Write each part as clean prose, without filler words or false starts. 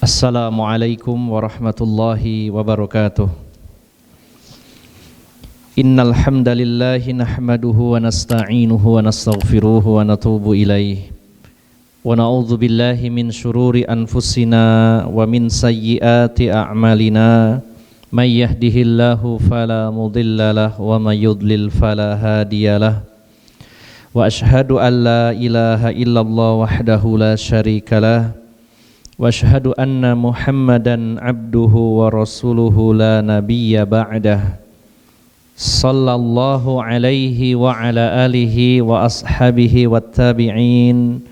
Assalamualaikum warahmatullahi wabarakatuh. Innal hamdalillahi nahmaduhu wa nasta'inuhu wa nastaghfiruhu wa natubu ilaih. Wa na'udzu billahi min syururi anfusina wa min sayyiati a'malina. May yahdihillahu fala mudhillalah wa may yudlil fala hadiyalah. Wa asyhadu an la ilaha illallah wahdahu la syarikalah. Wa asyhadu anna Muhammadan abduhu wa rasuluhu la nabiyya ba'dah. Sallallahu alaihi wa ala alihi wa ashabihi wa tabi'in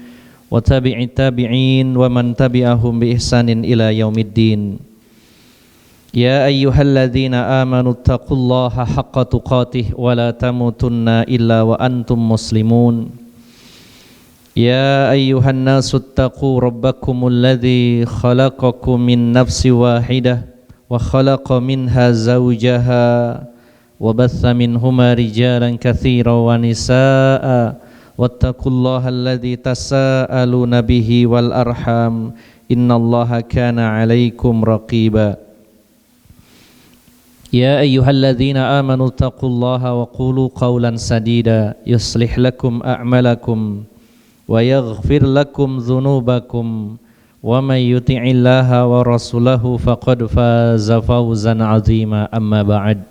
wa tabi'i tabi'in wa man tabi'ahum bi ihsanin ila yaumiddin. Ya ayyuhalladzina amanu taqullaha haqqa tuqatih wa la tamutunna illa wa antum muslimun. Ya ayyuhan nasu attaqu rabbakumul ladzi khalaqakum min nafsin wahidah wa khalaqa minha zawjaha wa batha minhuma rijalan katsiran wa nisaa'a wattaqullaha alladzi tasaaluna bihi wal arham innallaha kana 'alaikum raqiba. Ya ayyuhalladzina amanu taqullaha wa qulu qawlan sadida yuslih lakum a'malakum wa yaghfir lakum dhunubakum wa may yuti'illaha wa rasulahu faqad faza fawzan 'azima amma ba'd.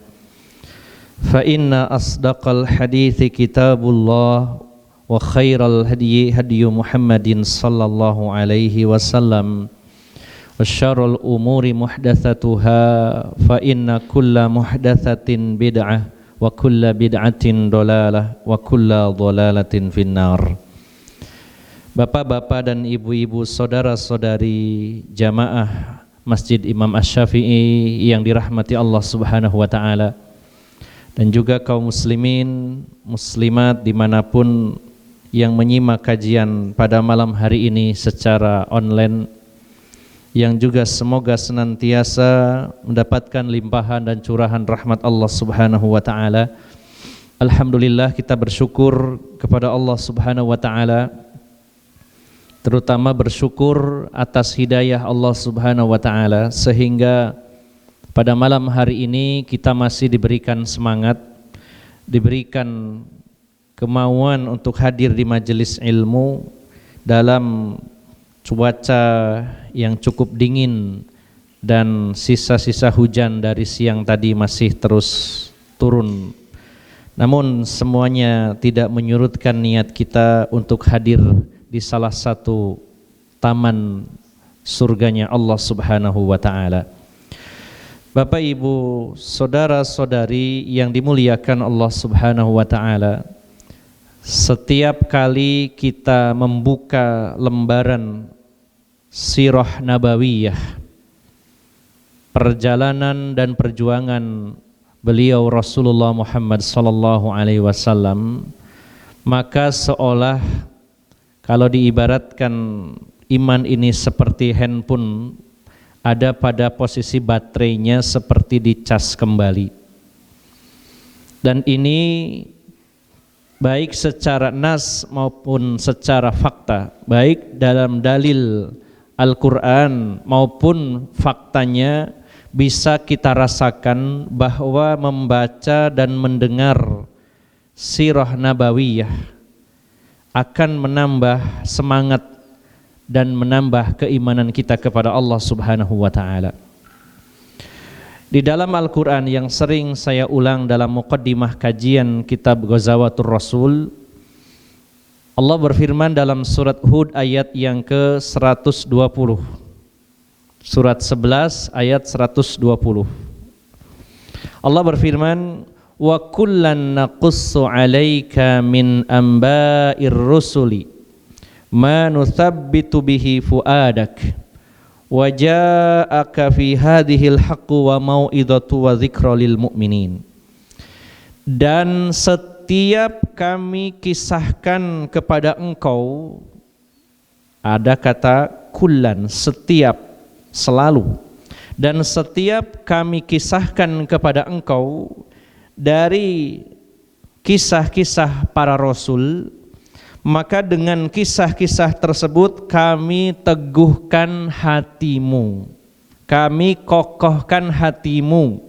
Fa inna asdaqal hadithi kitabullah wa khairal hadyi hadyu Muhammadin sallallahu alaihi wasallam wa syarrul umuri muhdatsatuha fa inna kulla muhdatsatin bid'ah wa kulla bid'atin dolalah wa kulla dolalatin finnar. Bapak-bapak dan ibu-ibu, saudara-saudari jamaah Masjid Imam Asy-Syafi'i yang dirahmati Allah Subhanahu wa taala, dan juga kaum muslimin muslimat dimanapun yang menyimak kajian pada malam hari ini secara online, yang juga semoga senantiasa mendapatkan limpahan dan curahan rahmat Allah Subhanahu wa taala. Alhamdulillah, kita bersyukur kepada Allah Subhanahu wa taala, terutama bersyukur atas hidayah Allah Subhanahu wa taala, sehingga pada malam hari ini kita masih diberikan semangat, diberikan kemauan untuk hadir di majelis ilmu dalam cuaca yang cukup dingin dan sisa-sisa hujan dari siang tadi masih terus turun. Namun semuanya tidak menyurutkan niat kita untuk hadir di salah satu taman surganya Allah Subhanahu wa taala. Bapak, Ibu, saudara-saudari yang dimuliakan Allah Subhanahu wa taala, setiap kali kita membuka lembaran sirah nabawiyah, perjalanan dan perjuangan beliau Rasulullah Muhammad sallallahu alaihi wasallam, maka seolah kalau diibaratkan iman ini seperti handphone, ada pada posisi baterainya seperti dicas kembali. Dan ini baik secara nas maupun secara fakta, baik dalam dalil Al-Quran maupun faktanya, bisa kita rasakan bahwa membaca dan mendengar sirah nabawiyah akan menambah semangat dan menambah keimanan kita kepada Allah Subhanahu wa taala. Di dalam Al-Quran yang sering saya ulang dalam muqaddimah kajian kitab Ghazawatur Rasul, Allah berfirman dalam surat Hud ayat yang ke-120, surat 11 ayat 120. Allah berfirman, wa kullan naqussu 'alaika min amba'ir rusuli ma nuthabbitu bihi fuadak wa ja'aka fi hadhil haqqu wa mau'izatu wa dzikra lil mu'minin. Dan setiap kami kisahkan kepada engkau, ada kata kullan, setiap, selalu, dan setiap kami kisahkan kepada engkau dari kisah-kisah para rasul, Maka dengan kisah-kisah tersebut kami teguhkan hatimu, kami kokohkan hatimu,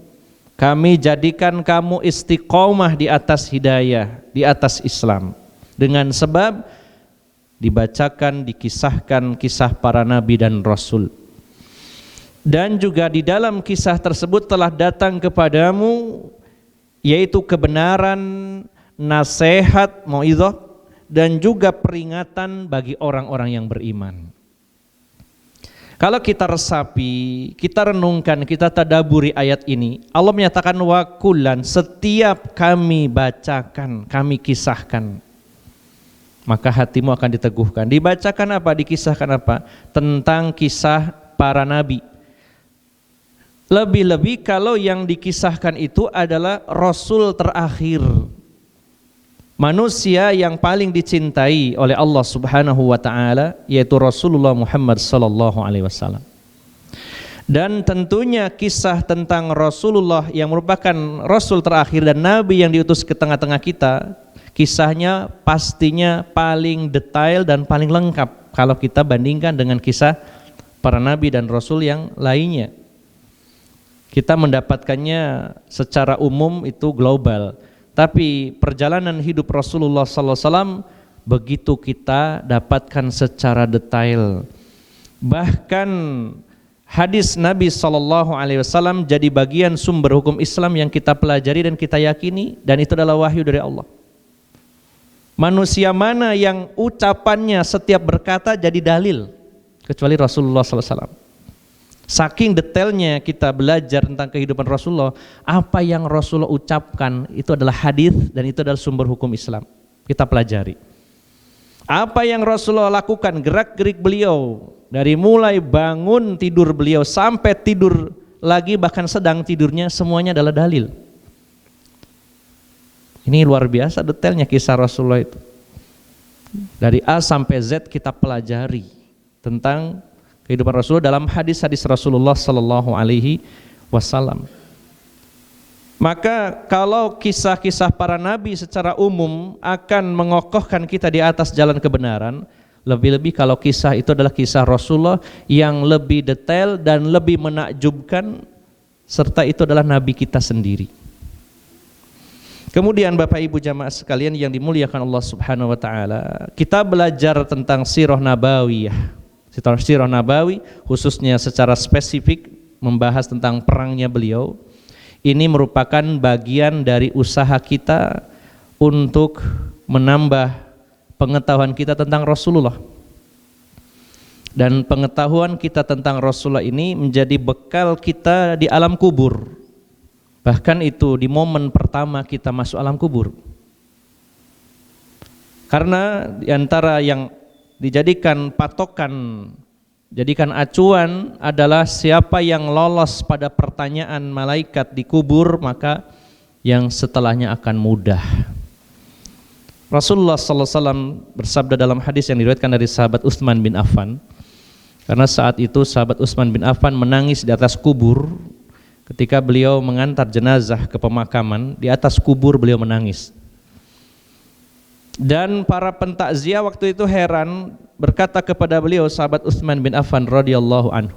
kami jadikan kamu istiqomah di atas hidayah, di atas Islam, dengan sebab dibacakan, dikisahkan kisah para nabi dan rasul. Dan juga di dalam kisah tersebut telah datang kepadamu yaitu kebenaran, nasihat, mauizah, dan juga peringatan bagi orang-orang yang beriman. Kalau kita resapi, kita renungkan, kita tadaburi ayat ini, Allah menyatakan wa kullan, setiap kami bacakan, kami kisahkan, maka hatimu akan diteguhkan. Dibacakan apa? Dikisahkan apa? Tentang kisah para nabi. Lebih-lebih kalau yang dikisahkan itu adalah Rasul terakhir, manusia yang paling dicintai oleh Allah Subhanahu wa taala, yaitu Rasulullah Muhammad sallallahu alaihi wasallam. Dan tentunya kisah tentang Rasulullah yang merupakan rasul terakhir dan nabi yang diutus ke tengah-tengah kita, kisahnya pastinya paling detail dan paling lengkap kalau kita bandingkan dengan kisah para nabi dan rasul yang lainnya. Kita mendapatkannya secara umum itu global. Tapi perjalanan hidup Rasulullah SAW begitu kita dapatkan secara detail. Bahkan hadis Nabi SAW jadi bagian sumber hukum Islam yang kita pelajari dan kita yakini, dan itu adalah wahyu dari Allah. Manusia mana yang ucapannya setiap berkata jadi dalil kecuali Rasulullah SAW. Saking detailnya kita belajar tentang kehidupan Rasulullah, apa yang Rasulullah ucapkan itu adalah hadis dan itu adalah sumber hukum Islam. Kita pelajari. Apa yang Rasulullah lakukan, gerak-gerik beliau dari mulai bangun tidur beliau sampai tidur lagi, bahkan sedang tidurnya, semuanya adalah dalil. Ini luar biasa detailnya kisah Rasulullah itu. Dari A sampai Z kita pelajari tentang kehidupan Rasulullah dalam hadis-hadis Rasulullah sallallahu alaihi wasallam. Maka kalau kisah-kisah para nabi secara umum akan mengokohkan kita di atas jalan kebenaran, lebih-lebih kalau kisah itu adalah kisah Rasulullah yang lebih detail dan lebih menakjubkan, serta itu adalah nabi kita sendiri. Kemudian Bapak Ibu jamaah sekalian yang dimuliakan Allah Subhanahu wa taala, kita belajar tentang sirah nabawiyah. Sirah Nabawi khususnya secara spesifik membahas tentang perangnya beliau. Ini merupakan bagian dari usaha kita untuk menambah pengetahuan kita tentang Rasulullah. Dan pengetahuan kita tentang Rasulullah ini menjadi bekal kita di alam kubur. Bahkan itu di momen pertama kita masuk alam kubur. Karena di antara yang dijadikan patokan, jadikan acuan adalah siapa yang lolos pada pertanyaan malaikat di kubur, maka yang setelahnya akan mudah. Rasulullah SAW bersabda dalam hadis yang diriwayatkan dari sahabat Utsman bin Affan, karena saat itu sahabat Utsman bin Affan menangis di atas kubur ketika beliau mengantar jenazah ke pemakaman. Di atas kubur beliau menangis. Dan para pentakziah waktu itu heran, berkata kepada beliau sahabat Utsman bin Affan radhiyallahu anhu,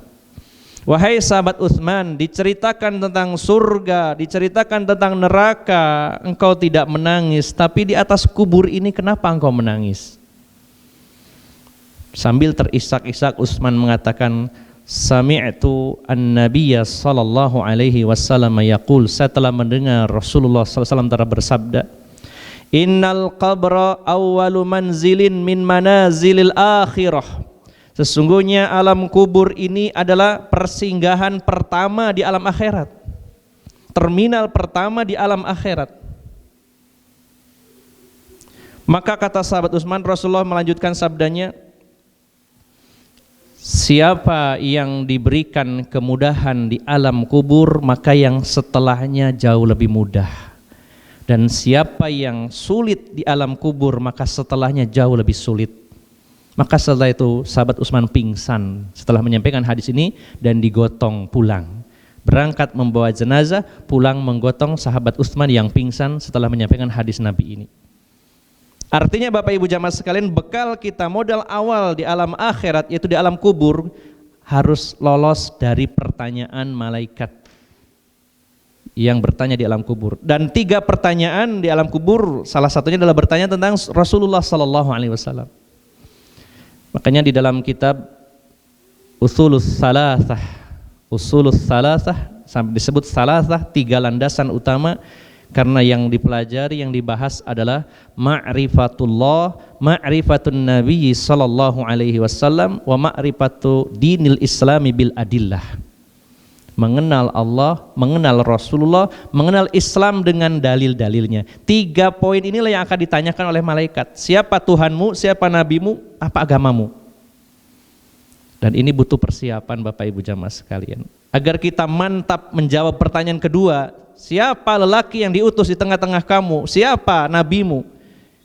wahai sahabat Utsman, diceritakan tentang surga, diceritakan tentang neraka, engkau tidak menangis, tapi di atas kubur ini kenapa engkau menangis? Sambil terisak-isak Utsman mengatakan, sami'tu an-nabiyya sallallahu alaihi wasallam yaqul, saya telah mendengar Rasulullah sallallahu alaihi wasallam telah bersabda, innal qabra awwalu manzilin min manazilil akhirah. Sesungguhnya alam kubur ini adalah persinggahan pertama di alam akhirat, terminal pertama di alam akhirat. Maka kata sahabat Utsman, Rasulullah melanjutkan sabdanya, siapa yang diberikan kemudahan di alam kubur, maka yang setelahnya jauh lebih mudah. Dan siapa yang sulit di alam kubur, maka setelahnya jauh lebih sulit. Maka setelah itu sahabat Utsman pingsan setelah menyampaikan hadis ini dan digotong pulang. Berangkat membawa jenazah, pulang menggotong sahabat Utsman yang pingsan setelah menyampaikan hadis Nabi ini. Artinya Bapak Ibu jamaah sekalian, bekal kita, modal awal di alam akhirat yaitu di alam kubur harus lolos dari pertanyaan malaikat yang bertanya di alam kubur. Dan 3 pertanyaan di alam kubur, salah satunya adalah bertanya tentang Rasulullah sallallahu alaihi wasallam. Makanya di dalam kitab Usulus Salasah sampai disebut salasah, 3 landasan utama, karena yang dipelajari, yang dibahas adalah ma'rifatullah, ma'rifatun Nabi sallallahu alaihi wasallam, wa ma'rifatu dinil islami bil adillah. Mengenal Allah, mengenal Rasulullah, mengenal Islam dengan dalil-dalilnya. 3 poin inilah yang akan ditanyakan oleh malaikat. Siapa Tuhanmu, siapa nabimu, apa agamamu? Dan ini butuh persiapan Bapak Ibu jamaah sekalian. Agar kita mantap menjawab pertanyaan kedua, siapa lelaki yang diutus di tengah-tengah kamu? Siapa nabimu?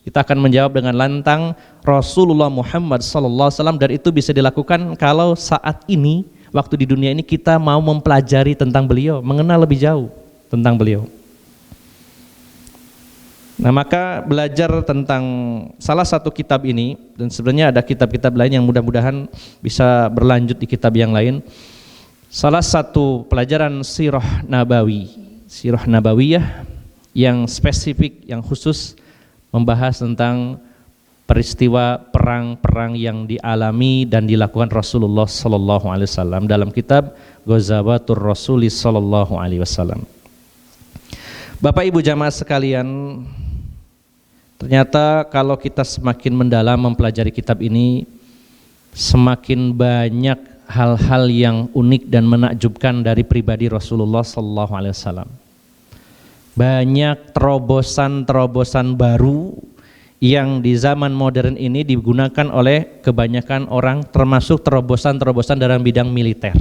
Kita akan menjawab dengan lantang Rasulullah Muhammad sallallahu alaihi wasallam, dan itu bisa dilakukan kalau saat ini, waktu di dunia ini kita mau mempelajari tentang beliau, mengenal lebih jauh tentang beliau. Nah, maka belajar tentang salah satu kitab ini, dan sebenarnya ada kitab-kitab lain yang mudah-mudahan bisa berlanjut di kitab yang lain. Salah satu pelajaran sirah nabawiyah yang spesifik, yang khusus membahas tentang peristiwa perang-perang yang dialami dan dilakukan Rasulullah sallallahu alaihi wasallam dalam kitab Ghazawatur Rasuli sallallahu alaihi wasallam. Bapak Ibu jamaah sekalian, ternyata kalau kita semakin mendalam mempelajari kitab ini, semakin banyak hal-hal yang unik dan menakjubkan dari pribadi Rasulullah sallallahu alaihi wasallam. Banyak terobosan-terobosan baru yang di zaman modern ini digunakan oleh kebanyakan orang, termasuk terobosan-terobosan dalam bidang militer.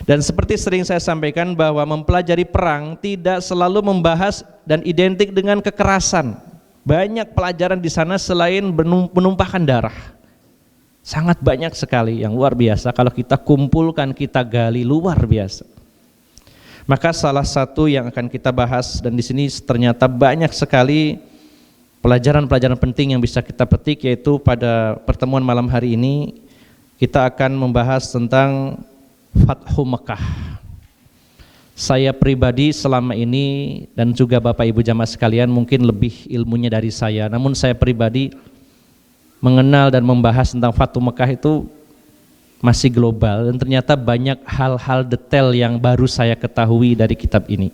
Dan seperti sering saya sampaikan bahwa mempelajari perang tidak selalu membahas dan identik dengan kekerasan. Banyak pelajaran di sana selain penumpahan darah. Sangat banyak sekali yang luar biasa, kalau kita kumpulkan, kita gali, luar biasa. Maka salah satu yang akan kita bahas, dan di sini ternyata banyak sekali pelajaran-pelajaran penting yang bisa kita petik, yaitu pada pertemuan malam hari ini kita akan membahas tentang Fathu Mekah. Saya pribadi selama ini, dan juga Bapak Ibu jamaah sekalian mungkin lebih ilmunya dari saya, namun saya pribadi mengenal dan membahas tentang Fathu Mekah itu masih global, dan ternyata banyak hal-hal detail yang baru saya ketahui dari kitab ini,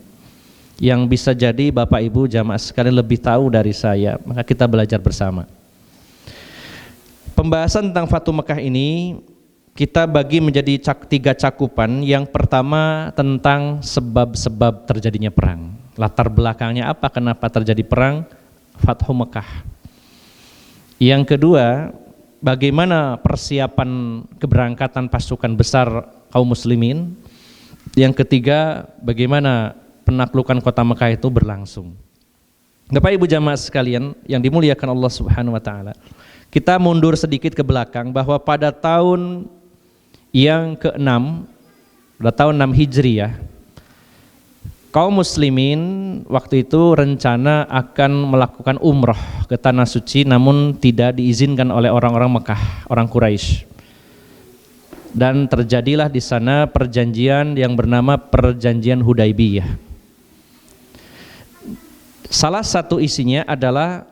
yang bisa jadi Bapak Ibu jamaah sekalian lebih tahu dari saya. Maka kita belajar bersama. Pembahasan tentang Fathu Mekah ini kita bagi menjadi 3 cakupan. Yang pertama tentang sebab-sebab terjadinya perang, latar belakangnya apa, kenapa terjadi perang Fathu Mekah. Yang kedua, bagaimana persiapan keberangkatan pasukan besar kaum muslimin. Yang ketiga, bagaimana penaklukan kota Mekah itu berlangsung. Bapak Ibu jamaah sekalian yang dimuliakan Allah Subhanahu wa taala, kita mundur sedikit ke belakang bahwa pada tahun yang ke-6, pada tahun 6 Hijriah, kaum muslimin waktu itu rencana akan melakukan umroh ke Tanah Suci, namun tidak diizinkan oleh orang-orang Mekah, orang Quraisy. Dan terjadilah di sana perjanjian yang bernama Perjanjian Hudaibiyah. Salah satu isinya adalah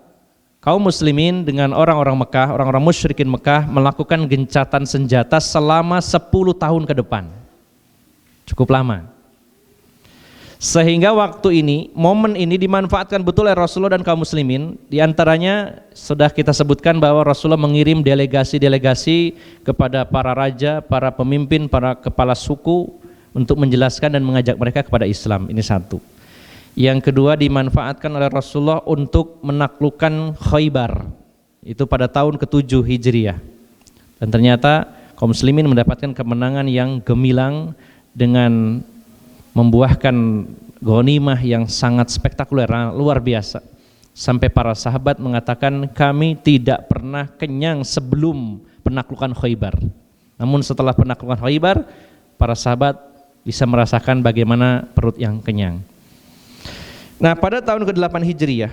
kaum muslimin dengan orang-orang Mekah, orang-orang musyrikin Mekah melakukan gencatan senjata selama 10 tahun ke depan. Cukup lama. Sehingga waktu ini, momen ini dimanfaatkan betul oleh Rasulullah dan kaum muslimin. Di antaranya sudah kita sebutkan bahwa Rasulullah mengirim delegasi-delegasi kepada para raja, para pemimpin, para kepala suku untuk menjelaskan dan mengajak mereka kepada Islam. Ini satu. Yang kedua, dimanfaatkan oleh Rasulullah untuk menaklukkan Khaybar. Itu pada tahun ke-7 Hijriah. Dan ternyata kaum muslimin mendapatkan kemenangan yang gemilang dengan membuahkan ghanimah yang sangat spektakuler, luar biasa. Sampai para sahabat mengatakan, kami tidak pernah kenyang sebelum penaklukan Khaybar. Namun setelah penaklukan Khaybar, para sahabat bisa merasakan bagaimana perut yang kenyang. Nah, pada tahun ke-8 Hijriah,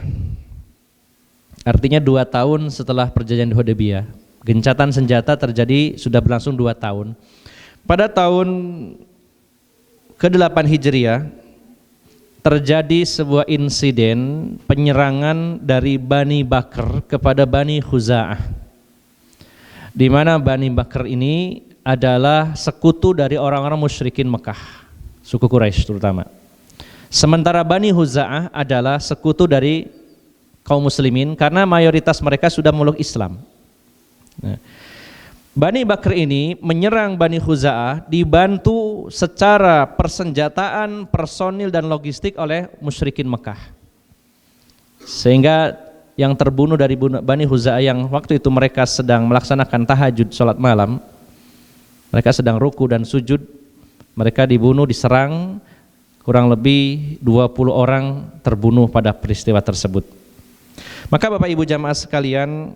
Artinya 2 tahun setelah perjanjian Hudaybiyah. Gencatan senjata terjadi sudah berlangsung 2 tahun. Pada tahun ke-8 Hijriah terjadi sebuah insiden penyerangan dari Bani Bakr kepada Bani Khuza'ah, di mana Bani Bakr ini adalah sekutu dari orang-orang musyrikin Mekah, suku Quraisy terutama. Sementara Bani Khuza'ah adalah sekutu dari kaum muslimin karena mayoritas mereka sudah meluk Islam. Nah, Bani Bakr ini menyerang Bani Khuza'ah dibantu secara persenjataan, personil dan logistik oleh musyrikin Mekah. Sehingga yang terbunuh dari Bani Khuza'ah yang waktu itu mereka sedang melaksanakan tahajud salat malam, mereka sedang ruku dan sujud, mereka dibunuh, diserang, kurang lebih 20 orang terbunuh pada peristiwa tersebut. Maka Bapak Ibu jamaah sekalian,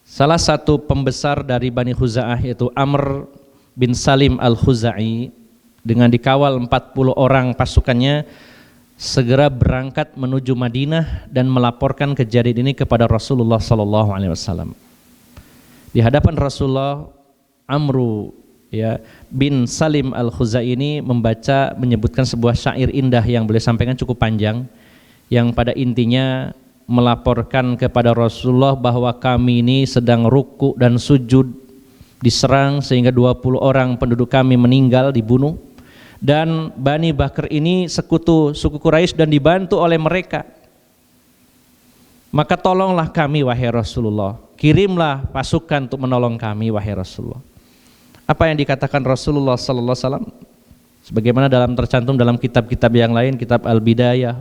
salah satu pembesar dari Bani Khuza'ah yaitu Amr bin Salim al-Khuza'i dengan dikawal 40 orang pasukannya segera berangkat menuju Madinah dan melaporkan kejadian ini kepada Rasulullah SAW. Di hadapan Rasulullah, Amru bin Salim al-Khuza'i ini menyebutkan sebuah syair indah yang beliau sampaikan cukup panjang, yang pada intinya melaporkan kepada Rasulullah bahwa kami ini sedang ruku dan sujud, diserang sehingga 20 orang penduduk kami meninggal, dibunuh, dan Bani Bakr ini sekutu suku Quraisy dan dibantu oleh mereka. Maka tolonglah kami wahai Rasulullah, kirimlah pasukan untuk menolong kami wahai Rasulullah. Apa yang dikatakan Rasulullah sallallahu alaihi wasallam sebagaimana tercantum dalam kitab-kitab yang lain, kitab Al-Bidayah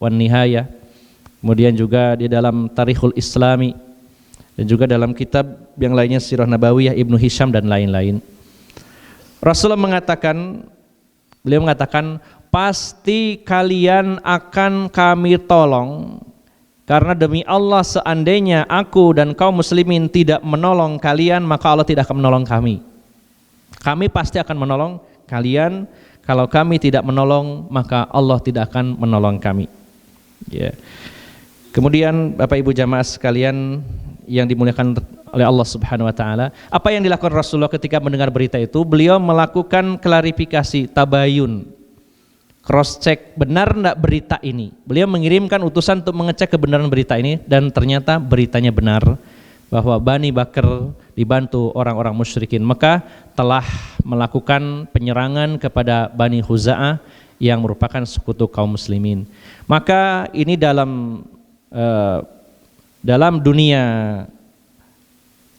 wan Nihayah, kemudian juga di dalam Tarikhul Islami, dan juga dalam kitab yang lainnya Sirah Nabawiyah Ibnu Hisham dan lain-lain. Rasulullah beliau mengatakan, pasti kalian akan kami tolong, karena demi Allah seandainya aku dan kaum muslimin tidak menolong kalian, maka Allah tidak akan menolong kami. Kami pasti akan menolong kalian, kalau kami tidak menolong maka Allah tidak akan menolong kami. Ya. Kemudian Bapak Ibu jamaah sekalian yang dimuliakan oleh Allah Subhanahu wa taala, apa yang dilakukan Rasulullah ketika mendengar berita itu? Beliau melakukan klarifikasi, tabayun, cross check, benar enggak berita ini. Beliau mengirimkan utusan untuk mengecek kebenaran berita ini, dan ternyata beritanya benar bahwa Bani Bakr dibantu orang-orang musyrikin Mekah telah melakukan penyerangan kepada Bani Khuza'ah yang merupakan sekutu kaum muslimin. Maka ini dalam dunia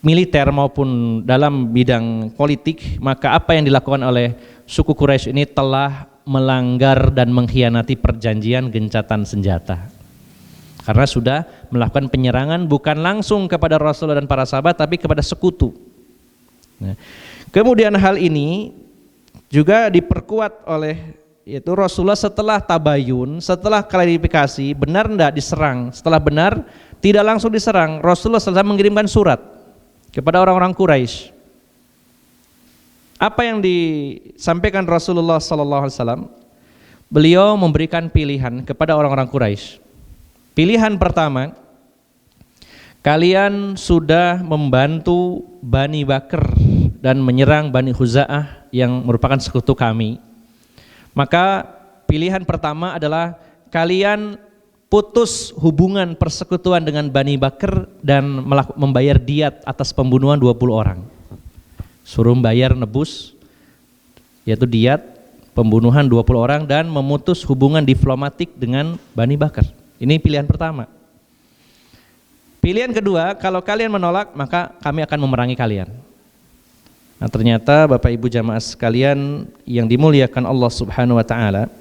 militer maupun dalam bidang politik, maka apa yang dilakukan oleh suku Quraisy ini telah melanggar dan mengkhianati perjanjian gencatan senjata, karena sudah melakukan penyerangan bukan langsung kepada Rasulullah dan para sahabat, tapi kepada sekutu. Nah, kemudian hal ini juga diperkuat oleh yaitu Rasulullah setelah tabayun, setelah klarifikasi, benar tidak diserang. Setelah benar tidak langsung diserang, Rasulullah SAW mengirimkan surat kepada orang-orang Quraisy. Apa yang disampaikan Rasulullah SAW? Beliau memberikan pilihan kepada orang-orang Quraisy. Pilihan pertama, kalian sudah membantu Bani Bakr dan menyerang Bani Khuza'ah yang merupakan sekutu kami. Maka pilihan pertama adalah kalian putus hubungan persekutuan dengan Bani Bakr dan membayar diat atas pembunuhan 20 orang. Suruh membayar nebus, yaitu diat pembunuhan 20 orang, dan memutus hubungan diplomatik dengan Bani Bakr. Ini pilihan pertama. Pilihan kedua, kalau kalian menolak maka kami akan memerangi kalian. Nah, ternyata Bapak Ibu jamaah sekalian yang dimuliakan Allah Subhanahu wa taala,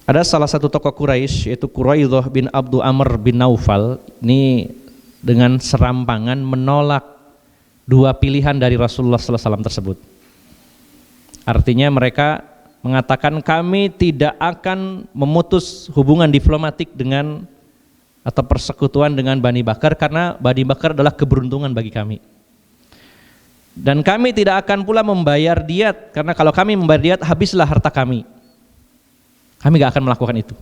ada salah satu tokoh Quraisy yaitu Quraidah bin Abdu Amr bin Naufal, ini dengan serampangan menolak dua pilihan dari Rasulullah SAW tersebut. Artinya mereka mengatakan, kami tidak akan memutus hubungan diplomatik dengan atau persekutuan dengan Bani Bakr, karena Bani Bakr adalah keberuntungan bagi kami. Dan kami tidak akan pula membayar diat, karena kalau kami membayar diat habislah harta kami. Kami gak akan melakukan itu.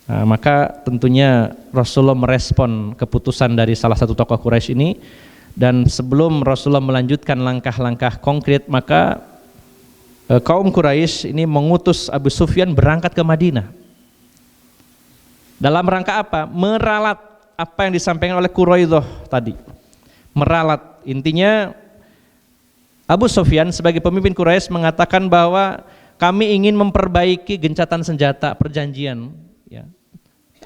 Nah, maka tentunya Rasulullah merespon keputusan dari salah satu tokoh Quraisy ini, dan sebelum Rasulullah melanjutkan langkah-langkah konkret, maka kaum Quraisy ini mengutus Abu Sufyan berangkat ke Madinah. Dalam rangka apa? Meralat apa yang disampaikan oleh Quraidah tadi. Meralat, intinya Abu Sufyan sebagai pemimpin Quraisy mengatakan bahwa kami ingin memperbaiki gencatan senjata perjanjian, ya.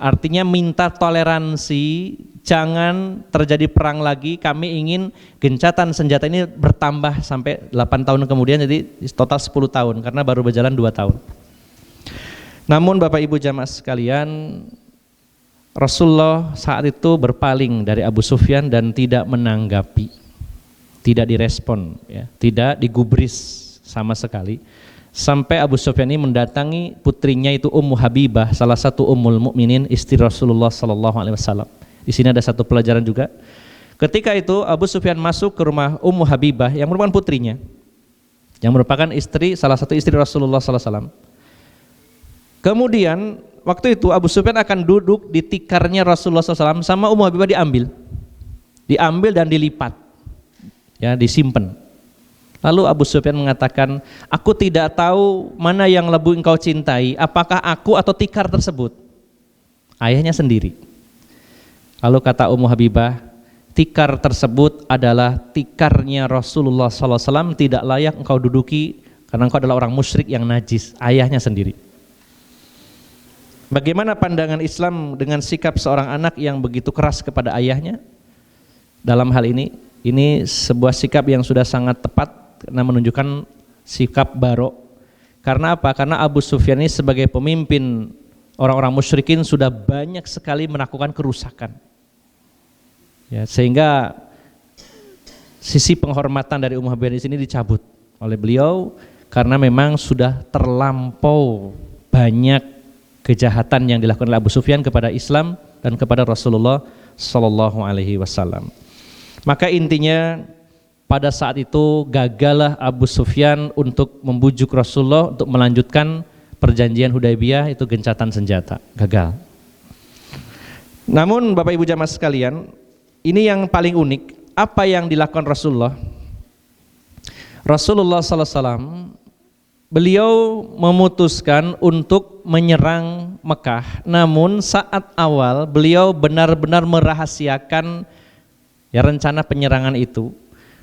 Artinya minta toleransi, jangan terjadi perang lagi. Kami ingin gencatan senjata ini bertambah sampai 8 tahun kemudian, jadi total 10 tahun karena baru berjalan 2 tahun. Namun Bapak Ibu jamaah sekalian, Rasulullah saat itu berpaling dari Abu Sufyan dan tidak menanggapi, tidak direspon, ya, tidak digubris sama sekali. Sampai Abu Sufyan ini mendatangi putrinya itu Ummu Habibah, salah satu ummul mukminin, istri Rasulullah sallallahu alaihi wasallam. Di sini ada satu pelajaran juga. Ketika itu Abu Sufyan masuk ke rumah Ummu Habibah yang merupakan putrinya, yang merupakan istri, salah satu istri Rasulullah sallallahu alaihi wasallam. Kemudian waktu itu Abu Sufyan akan duduk di tikarnya Rasulullah SAW, sama Ummu Habibah diambil dan dilipat, ya, disimpan. Lalu Abu Sufyan mengatakan, aku tidak tahu mana yang lebih engkau cintai, apakah aku atau tikar tersebut. Ayahnya sendiri. Lalu kata Ummu Habibah, tikar tersebut adalah tikarnya Rasulullah SAW, tidak layak engkau duduki karena engkau adalah orang musyrik yang najis. Ayahnya sendiri. Bagaimana pandangan Islam dengan sikap seorang anak yang begitu keras kepada ayahnya? Dalam hal ini sebuah sikap yang sudah sangat tepat karena menunjukkan sikap barok. Karena apa? Karena Abu Sufyan ini sebagai pemimpin orang-orang musyrikin sudah banyak sekali melakukan kerusakan, ya, sehingga sisi penghormatan dari Ummu Habibah di sini dicabut oleh beliau karena memang sudah terlampau banyak kejahatan yang dilakukan oleh Abu Sufyan kepada Islam dan kepada Rasulullah Sallallahu Alaihi Wasallam. Maka intinya pada saat itu gagallah Abu Sufyan untuk membujuk Rasulullah untuk melanjutkan perjanjian Hudaybiyah, itu gencatan senjata, gagal. Namun Bapak Ibu jamaah sekalian, ini yang paling unik, apa yang dilakukan Rasulullah? Rasulullah SAW, beliau memutuskan untuk menyerang Mekah, namun saat awal beliau benar-benar merahasiakan, ya, rencana penyerangan itu.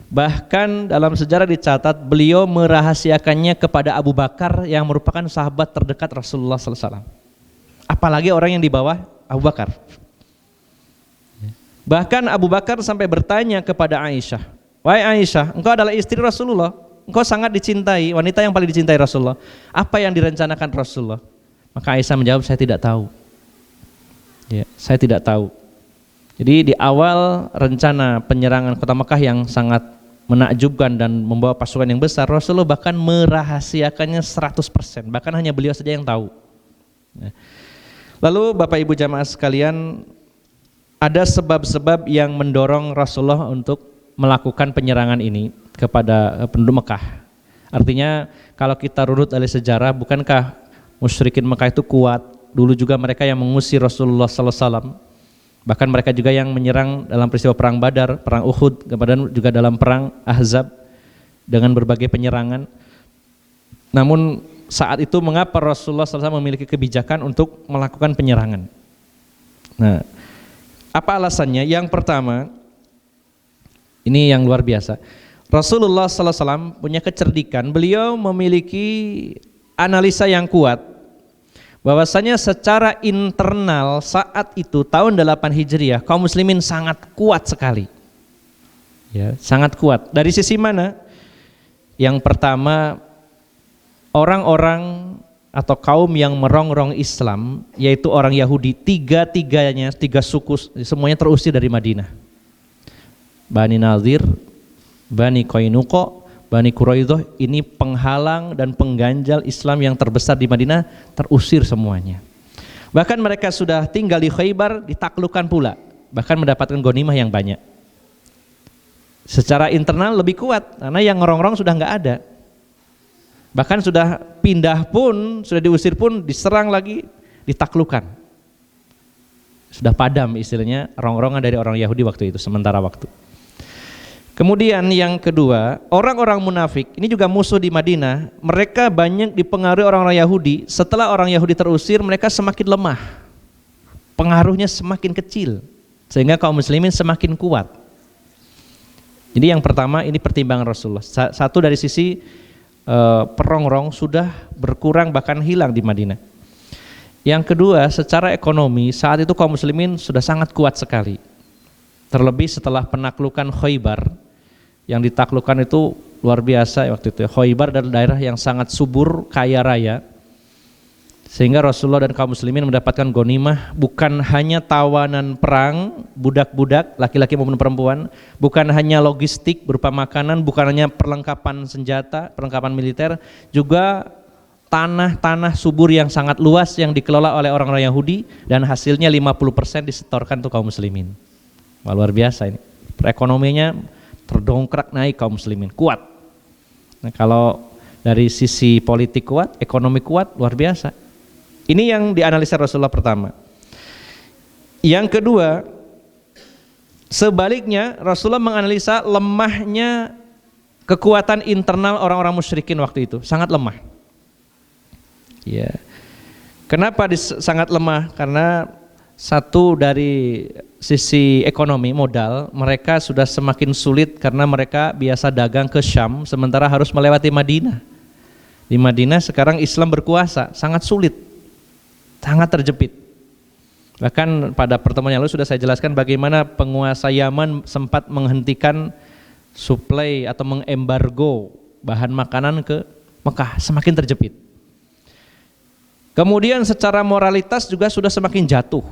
Bahkan dalam sejarah dicatat beliau merahasiakannya kepada Abu Bakar yang merupakan sahabat terdekat Rasulullah SAW. Apalagi orang yang di bawah Abu Bakar. Bahkan Abu Bakar sampai bertanya kepada Aisyah, wahai Aisyah, engkau adalah istri Rasulullah, engkau sangat dicintai, wanita yang paling dicintai Rasulullah. Apa yang direncanakan Rasulullah? Maka Aisyah menjawab, saya tidak tahu. Ya, saya tidak tahu. Jadi di awal rencana penyerangan kota Mekah yang sangat menakjubkan dan membawa pasukan yang besar, Rasulullah bahkan merahasiakannya 100%, bahkan hanya beliau saja yang tahu. Lalu Bapak Ibu jamaah sekalian, ada sebab-sebab yang mendorong Rasulullah untuk melakukan penyerangan ini kepada penduduk Mekah. Artinya kalau kita runut dari sejarah, bukankah musyrikin Mekah itu kuat? Dulu juga mereka yang mengusir Rasulullah SAW. Bahkan mereka juga yang menyerang dalam peristiwa perang Badar, perang Uhud, kemudian juga dalam perang Ahzab dengan berbagai penyerangan. Namun saat itu mengapa Rasulullah SAW memiliki kebijakan untuk melakukan penyerangan? Nah, apa alasannya? Yang pertama, ini yang luar biasa. Rasulullah SAW punya kecerdikan, beliau memiliki analisa yang kuat. Bahwasanya secara internal saat itu tahun 8 Hijriah kaum muslimin sangat kuat sekali, ya, sangat kuat. Dari sisi mana? Yang pertama, orang-orang atau kaum yang merongrong Islam, yaitu orang Yahudi, tiga suku semuanya terusir dari Madinah. Bani Nadir, Bani Qainuqa, Bani Quraidah, ini penghalang dan pengganjal Islam yang terbesar di Madinah, terusir semuanya. Bahkan mereka sudah tinggal di Khaybar, ditaklukkan pula, bahkan mendapatkan ghanimah yang banyak. Secara internal lebih kuat karena yang ngerongrong sudah nggak ada. Bahkan sudah pindah pun, sudah diusir pun, diserang lagi, ditaklukkan. Sudah padam istilahnya rongrongan dari orang Yahudi waktu itu, sementara waktu. Kemudian yang kedua, orang-orang munafik, ini juga musuh di Madinah, mereka banyak dipengaruhi orang-orang Yahudi. Setelah orang Yahudi terusir, mereka semakin lemah. Pengaruhnya semakin kecil, sehingga kaum muslimin semakin kuat. Jadi yang pertama, ini pertimbangan Rasulullah. Satu dari sisi perongrong sudah berkurang bahkan hilang di Madinah. Yang kedua, secara ekonomi saat itu kaum muslimin sudah sangat kuat sekali. Terlebih setelah penaklukan Khaybar, yang ditaklukkan itu luar biasa waktu itu. Khaybar adalah daerah yang sangat subur, kaya raya. Sehingga Rasulullah dan kaum muslimin mendapatkan ghanimah bukan hanya tawanan perang, budak-budak, laki-laki maupun perempuan, bukan hanya logistik berupa makanan, bukan hanya perlengkapan senjata, perlengkapan militer, juga tanah-tanah subur yang sangat luas yang dikelola oleh orang-orang Yahudi, dan hasilnya 50% disetorkan untuk kaum muslimin. Wah, luar biasa ini. Perekonomiannya terdongkrak naik, kaum muslimin kuat. Nah, kalau dari sisi politik kuat, ekonomi kuat, luar biasa. Ini yang dianalisa Rasulullah pertama. Yang kedua, sebaliknya Rasulullah menganalisa lemahnya kekuatan internal orang-orang musyrikin waktu itu, sangat lemah. Ya. Kenapa sangat lemah? Karena satu dari sisi ekonomi modal, mereka sudah semakin sulit karena mereka biasa dagang ke Syam sementara harus melewati Madinah. Di Madinah sekarang Islam berkuasa, sangat sulit, sangat terjepit. Bahkan pada pertemuan yang lalu sudah saya jelaskan bagaimana penguasa Yaman sempat menghentikan suplai atau mengembargo bahan makanan ke Mekah, semakin terjepit. Kemudian secara moralitas juga sudah semakin jatuh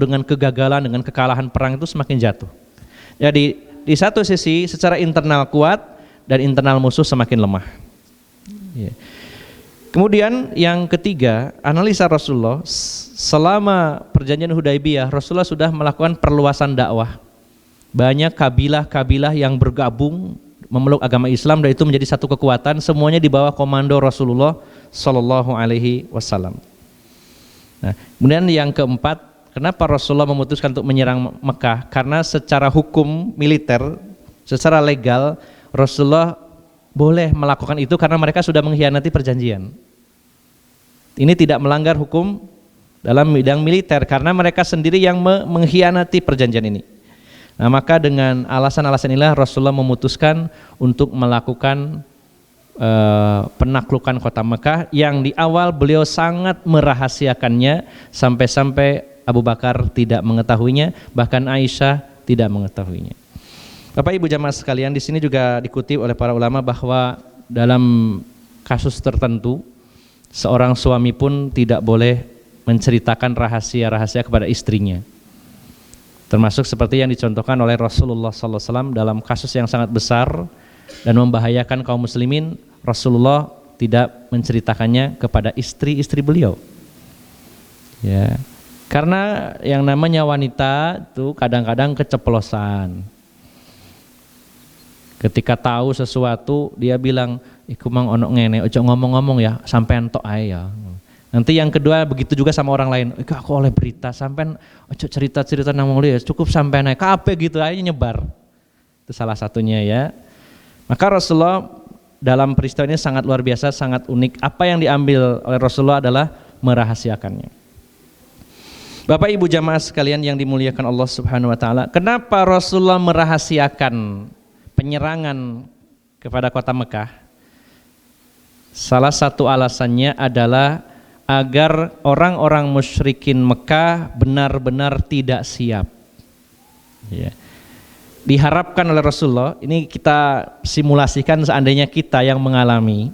dengan kegagalan, dengan kekalahan perang itu semakin jatuh. Jadi di satu sisi secara internal kuat dan internal musuh semakin lemah. Ya. Kemudian yang ketiga, analisa Rasulullah selama perjanjian Hudaibiyah, Rasulullah sudah melakukan perluasan dakwah. Banyak kabilah-kabilah yang bergabung memeluk agama Islam dan itu menjadi satu kekuatan, semuanya di bawah komando Rasulullah Sallallahu Alaihi Wasallam. Nah, kemudian yang keempat, kenapa Rasulullah memutuskan untuk menyerang Mekah? Karena secara hukum militer, secara legal Rasulullah boleh melakukan itu karena mereka sudah mengkhianati perjanjian. Ini tidak melanggar hukum dalam bidang militer karena mereka sendiri yang mengkhianati perjanjian ini. Nah, maka dengan alasan-alasan inilah Rasulullah memutuskan untuk melakukan penaklukan kota Mekah yang di awal beliau sangat merahasiakannya sampai-sampai Abu Bakar tidak mengetahuinya, bahkan Aisyah tidak mengetahuinya. Bapak Ibu jamaah sekalian, di sini juga dikutip oleh para ulama bahwa dalam kasus tertentu seorang suami pun tidak boleh menceritakan rahasia-rahasia kepada istrinya. Termasuk seperti yang dicontohkan oleh Rasulullah SAW dalam kasus yang sangat besar dan membahayakan kaum muslimin. Rasulullah tidak menceritakannya kepada istri-istri beliau. Ya. Karena yang namanya wanita itu kadang-kadang keceplosan. Ketika tahu sesuatu dia bilang, "Iku mang ono ngene, ojo ngomong-ngomong ya, sampean tok ae ya." Nanti yang kedua begitu juga sama orang lain. "Iku aku oleh berita, sampean ojo cerita-cerita nang wong liya, cukup sampean ae." Kabeh gitu aja nyebar. Itu salah satunya ya. Maka Rasulullah dalam peristiwa ini sangat luar biasa, sangat unik. Apa yang diambil oleh Rasulullah adalah merahasiakannya. Bapak Ibu jamaah sekalian yang dimuliakan Allah Subhanahu wa taala, kenapa Rasulullah merahasiakan penyerangan kepada kota Mekah? Salah satu alasannya adalah agar orang-orang musyrikin Mekah benar-benar tidak siap. Ya. Diharapkan oleh Rasulullah, ini kita simulasikan seandainya kita yang mengalami,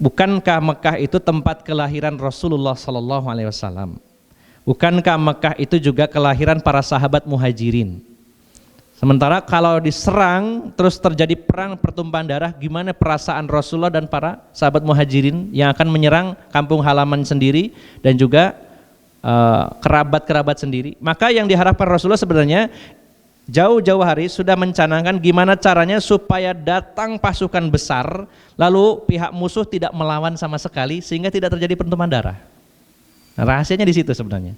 bukankah Mekah itu tempat kelahiran Rasulullah Sallallahu Alaihi Wasallam? Bukankah Mekah itu juga kelahiran para sahabat muhajirin? Sementara kalau diserang terus terjadi perang pertumpahan darah, gimana perasaan Rasulullah dan para sahabat muhajirin yang akan menyerang kampung halaman sendiri dan juga kerabat-kerabat sendiri? Maka yang diharapkan Rasulullah sebenarnya jauh-jauh hari sudah mencanangkan gimana caranya supaya datang pasukan besar lalu pihak musuh tidak melawan sama sekali sehingga tidak terjadi pertumpahan darah. Nah, rahasianya di situ sebenarnya.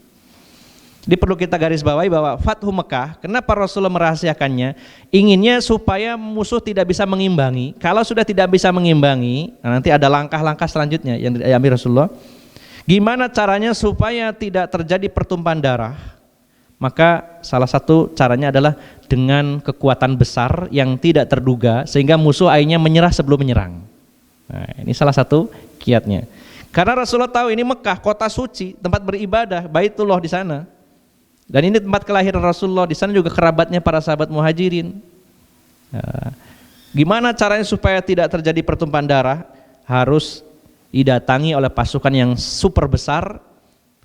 Jadi perlu kita garis bawahi bahwa Fathu Mekah, kenapa Rasulullah merahasiakannya? Inginnya supaya musuh tidak bisa mengimbangi. Kalau sudah tidak bisa mengimbangi, nanti ada langkah-langkah selanjutnya yang diambil Rasulullah. Gimana caranya supaya tidak terjadi pertumpahan darah? Maka salah satu caranya adalah dengan kekuatan besar yang tidak terduga, sehingga musuh akhirnya menyerah sebelum menyerang. Nah, ini salah satu kiatnya. Karena Rasulullah tahu ini Mekah, kota suci, tempat beribadah, Baitullah di sana. Dan ini tempat kelahiran Rasulullah, di sana juga kerabatnya para sahabat Muhajirin. Nah, gimana caranya supaya tidak terjadi pertumpahan darah? Harus didatangi oleh pasukan yang super besar,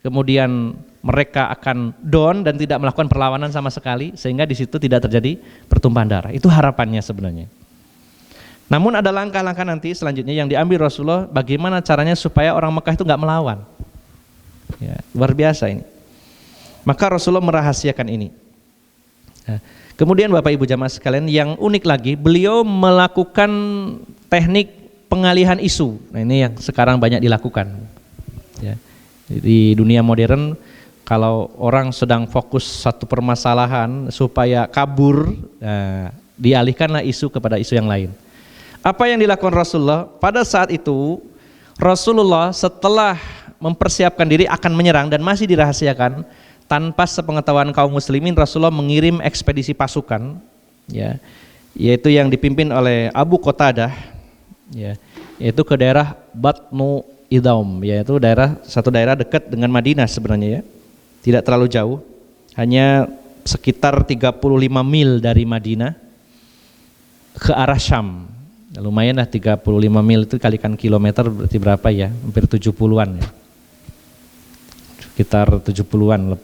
kemudian mereka akan down dan tidak melakukan perlawanan sama sekali, sehingga di situ tidak terjadi pertumpahan darah. Itu harapannya sebenarnya. Namun ada langkah-langkah nanti selanjutnya yang diambil Rasulullah, bagaimana caranya supaya orang Mekah itu nggak melawan. Ya, luar biasa ini. Maka Rasulullah merahasiakan ini. Nah, kemudian Bapak Ibu jamaah sekalian, yang unik lagi, beliau melakukan teknik pengalihan isu. Nah, ini yang sekarang banyak dilakukan. Ya. Di dunia modern, kalau orang sedang fokus satu permasalahan supaya kabur, nah, dialihkanlah isu kepada isu yang lain. Apa yang dilakukan Rasulullah? Pada saat itu Rasulullah setelah mempersiapkan diri akan menyerang dan masih dirahasiakan, tanpa sepengetahuan kaum muslimin, Rasulullah mengirim ekspedisi pasukan, ya, yaitu yang dipimpin oleh Abu Qatadah, ya, yaitu ke daerah Batnu Idhaum, yaitu satu daerah dekat dengan Madinah sebenarnya, ya, tidak terlalu jauh, hanya sekitar 35 mil dari Madinah ke arah Syam. Lumayan lah 35 mil itu kalikan kilometer berarti berapa ya? Hampir 70-an ya. Sekitar 70-an.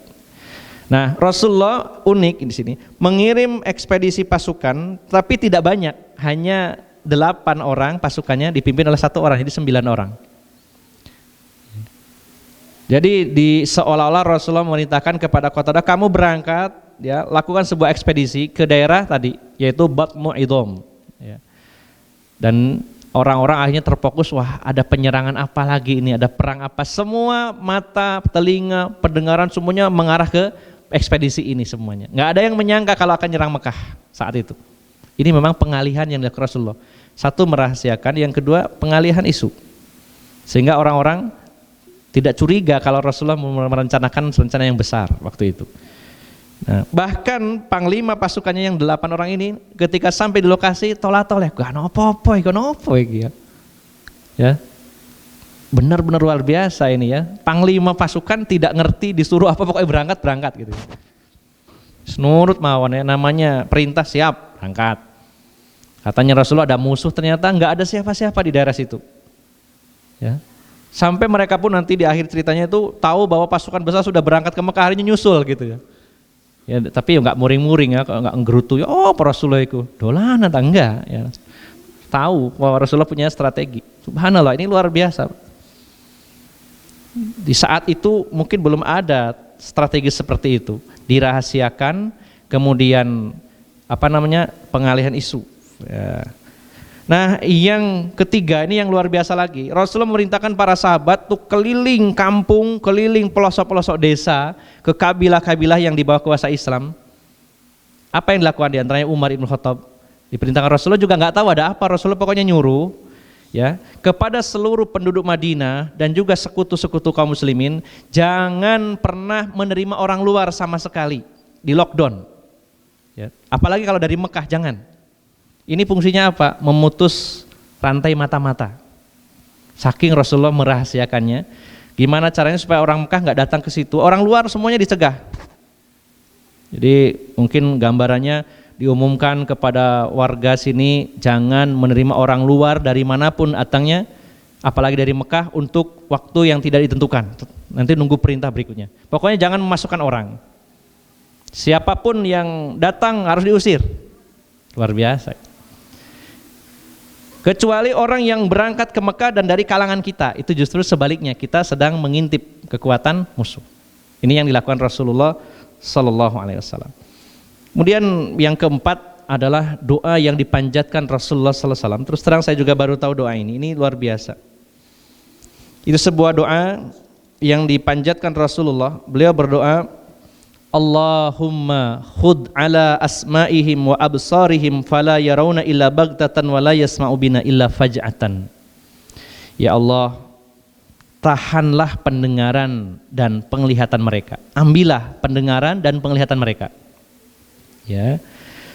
Nah, Rasulullah unik di sini, mengirim ekspedisi pasukan tapi tidak banyak, hanya 8 orang pasukannya dipimpin oleh 1 orang, jadi 9 orang. Jadi seolah-olah Rasulullah memerintahkan kepada Qatadah, kamu berangkat, ya, lakukan sebuah ekspedisi ke daerah tadi, yaitu Batnu Idham, ya. Dan orang-orang akhirnya terfokus, wah ada penyerangan apa lagi ini, ada perang apa, semua mata, telinga, pendengaran semuanya mengarah ke ekspedisi ini semuanya. Nggak ada yang menyangka kalau akan nyerang Mekah saat itu. Ini memang pengalihan yang dilakukan Rasulullah. Satu, merahasiakan, yang kedua pengalihan isu. Sehingga orang-orang tidak curiga kalau Rasulullah merencanakan rencana yang besar waktu itu. Nah, bahkan panglima pasukannya yang 8 orang ini ketika sampai di lokasi tolak-tolak, gak apa-apa ya. Ya. Benar-benar luar biasa ini ya. Panglima pasukan tidak ngerti disuruh apa, pokoknya berangkat gitu. Nurut mawon ya, namanya perintah siap, berangkat. Katanya Rasulullah ada musuh, ternyata nggak ada siapa-siapa di daerah situ. Ya. Sampai mereka pun nanti di akhir ceritanya itu tahu bahwa pasukan besar sudah berangkat ke Mekah, harinya nyusul gitu ya. Ya, tapi ya nggak muring-muring ya, nggak nggerutu ya. Oh, Rasulullah itu dolanan atau enggak ya. Tahu bahwa Rasulullah punya strategi. Subhanallah, ini luar biasa. Di saat itu mungkin belum ada strategi seperti itu, dirahasiakan, kemudian pengalihan isu. Ya. Nah, yang ketiga ini yang luar biasa lagi, Rasulullah memerintahkan para sahabat untuk keliling kampung, keliling pelosok-pelosok desa, ke kabilah-kabilah yang di bawah kuasa Islam. Apa yang dilakukan? Di antaranya Umar ibn Khattab, diperintahkan Rasulullah juga nggak tahu ada apa, Rasulullah pokoknya nyuruh, ya, kepada seluruh penduduk Madinah dan juga sekutu-sekutu kaum muslimin, jangan pernah menerima orang luar sama sekali, di lockdown, ya. Apalagi kalau dari Mekah, jangan. Ini fungsinya apa? Memutus rantai mata-mata. Saking Rasulullah merahasiakannya, gimana caranya supaya orang Mekah nggak datang ke situ, orang luar semuanya dicegah. Jadi mungkin gambarannya, diumumkan kepada warga sini jangan menerima orang luar dari manapun datangnya, apalagi dari Mekah, untuk waktu yang tidak ditentukan. Nanti nunggu perintah berikutnya. Pokoknya jangan memasukkan orang. Siapapun yang datang harus diusir. Luar biasa. Kecuali orang yang berangkat ke Mekah dan dari kalangan kita, itu justru sebaliknya, kita sedang mengintip kekuatan musuh. Ini yang dilakukan Rasulullah Sallallahu Alaihi Wasallam. Kemudian yang keempat adalah doa yang dipanjatkan Rasulullah Sallallahu Alaihi Wasallam. Terus terang saya juga baru tahu doa ini luar biasa. Itu sebuah doa yang dipanjatkan Rasulullah. Beliau berdoa, Allahumma khud ala asma'ihim wa absarihim fala yarawna illa baghtatan wa la yasma'u bina illa faj'atan. Ya Allah, tahanlah pendengaran dan penglihatan mereka. Ambillah pendengaran dan penglihatan mereka. Ya.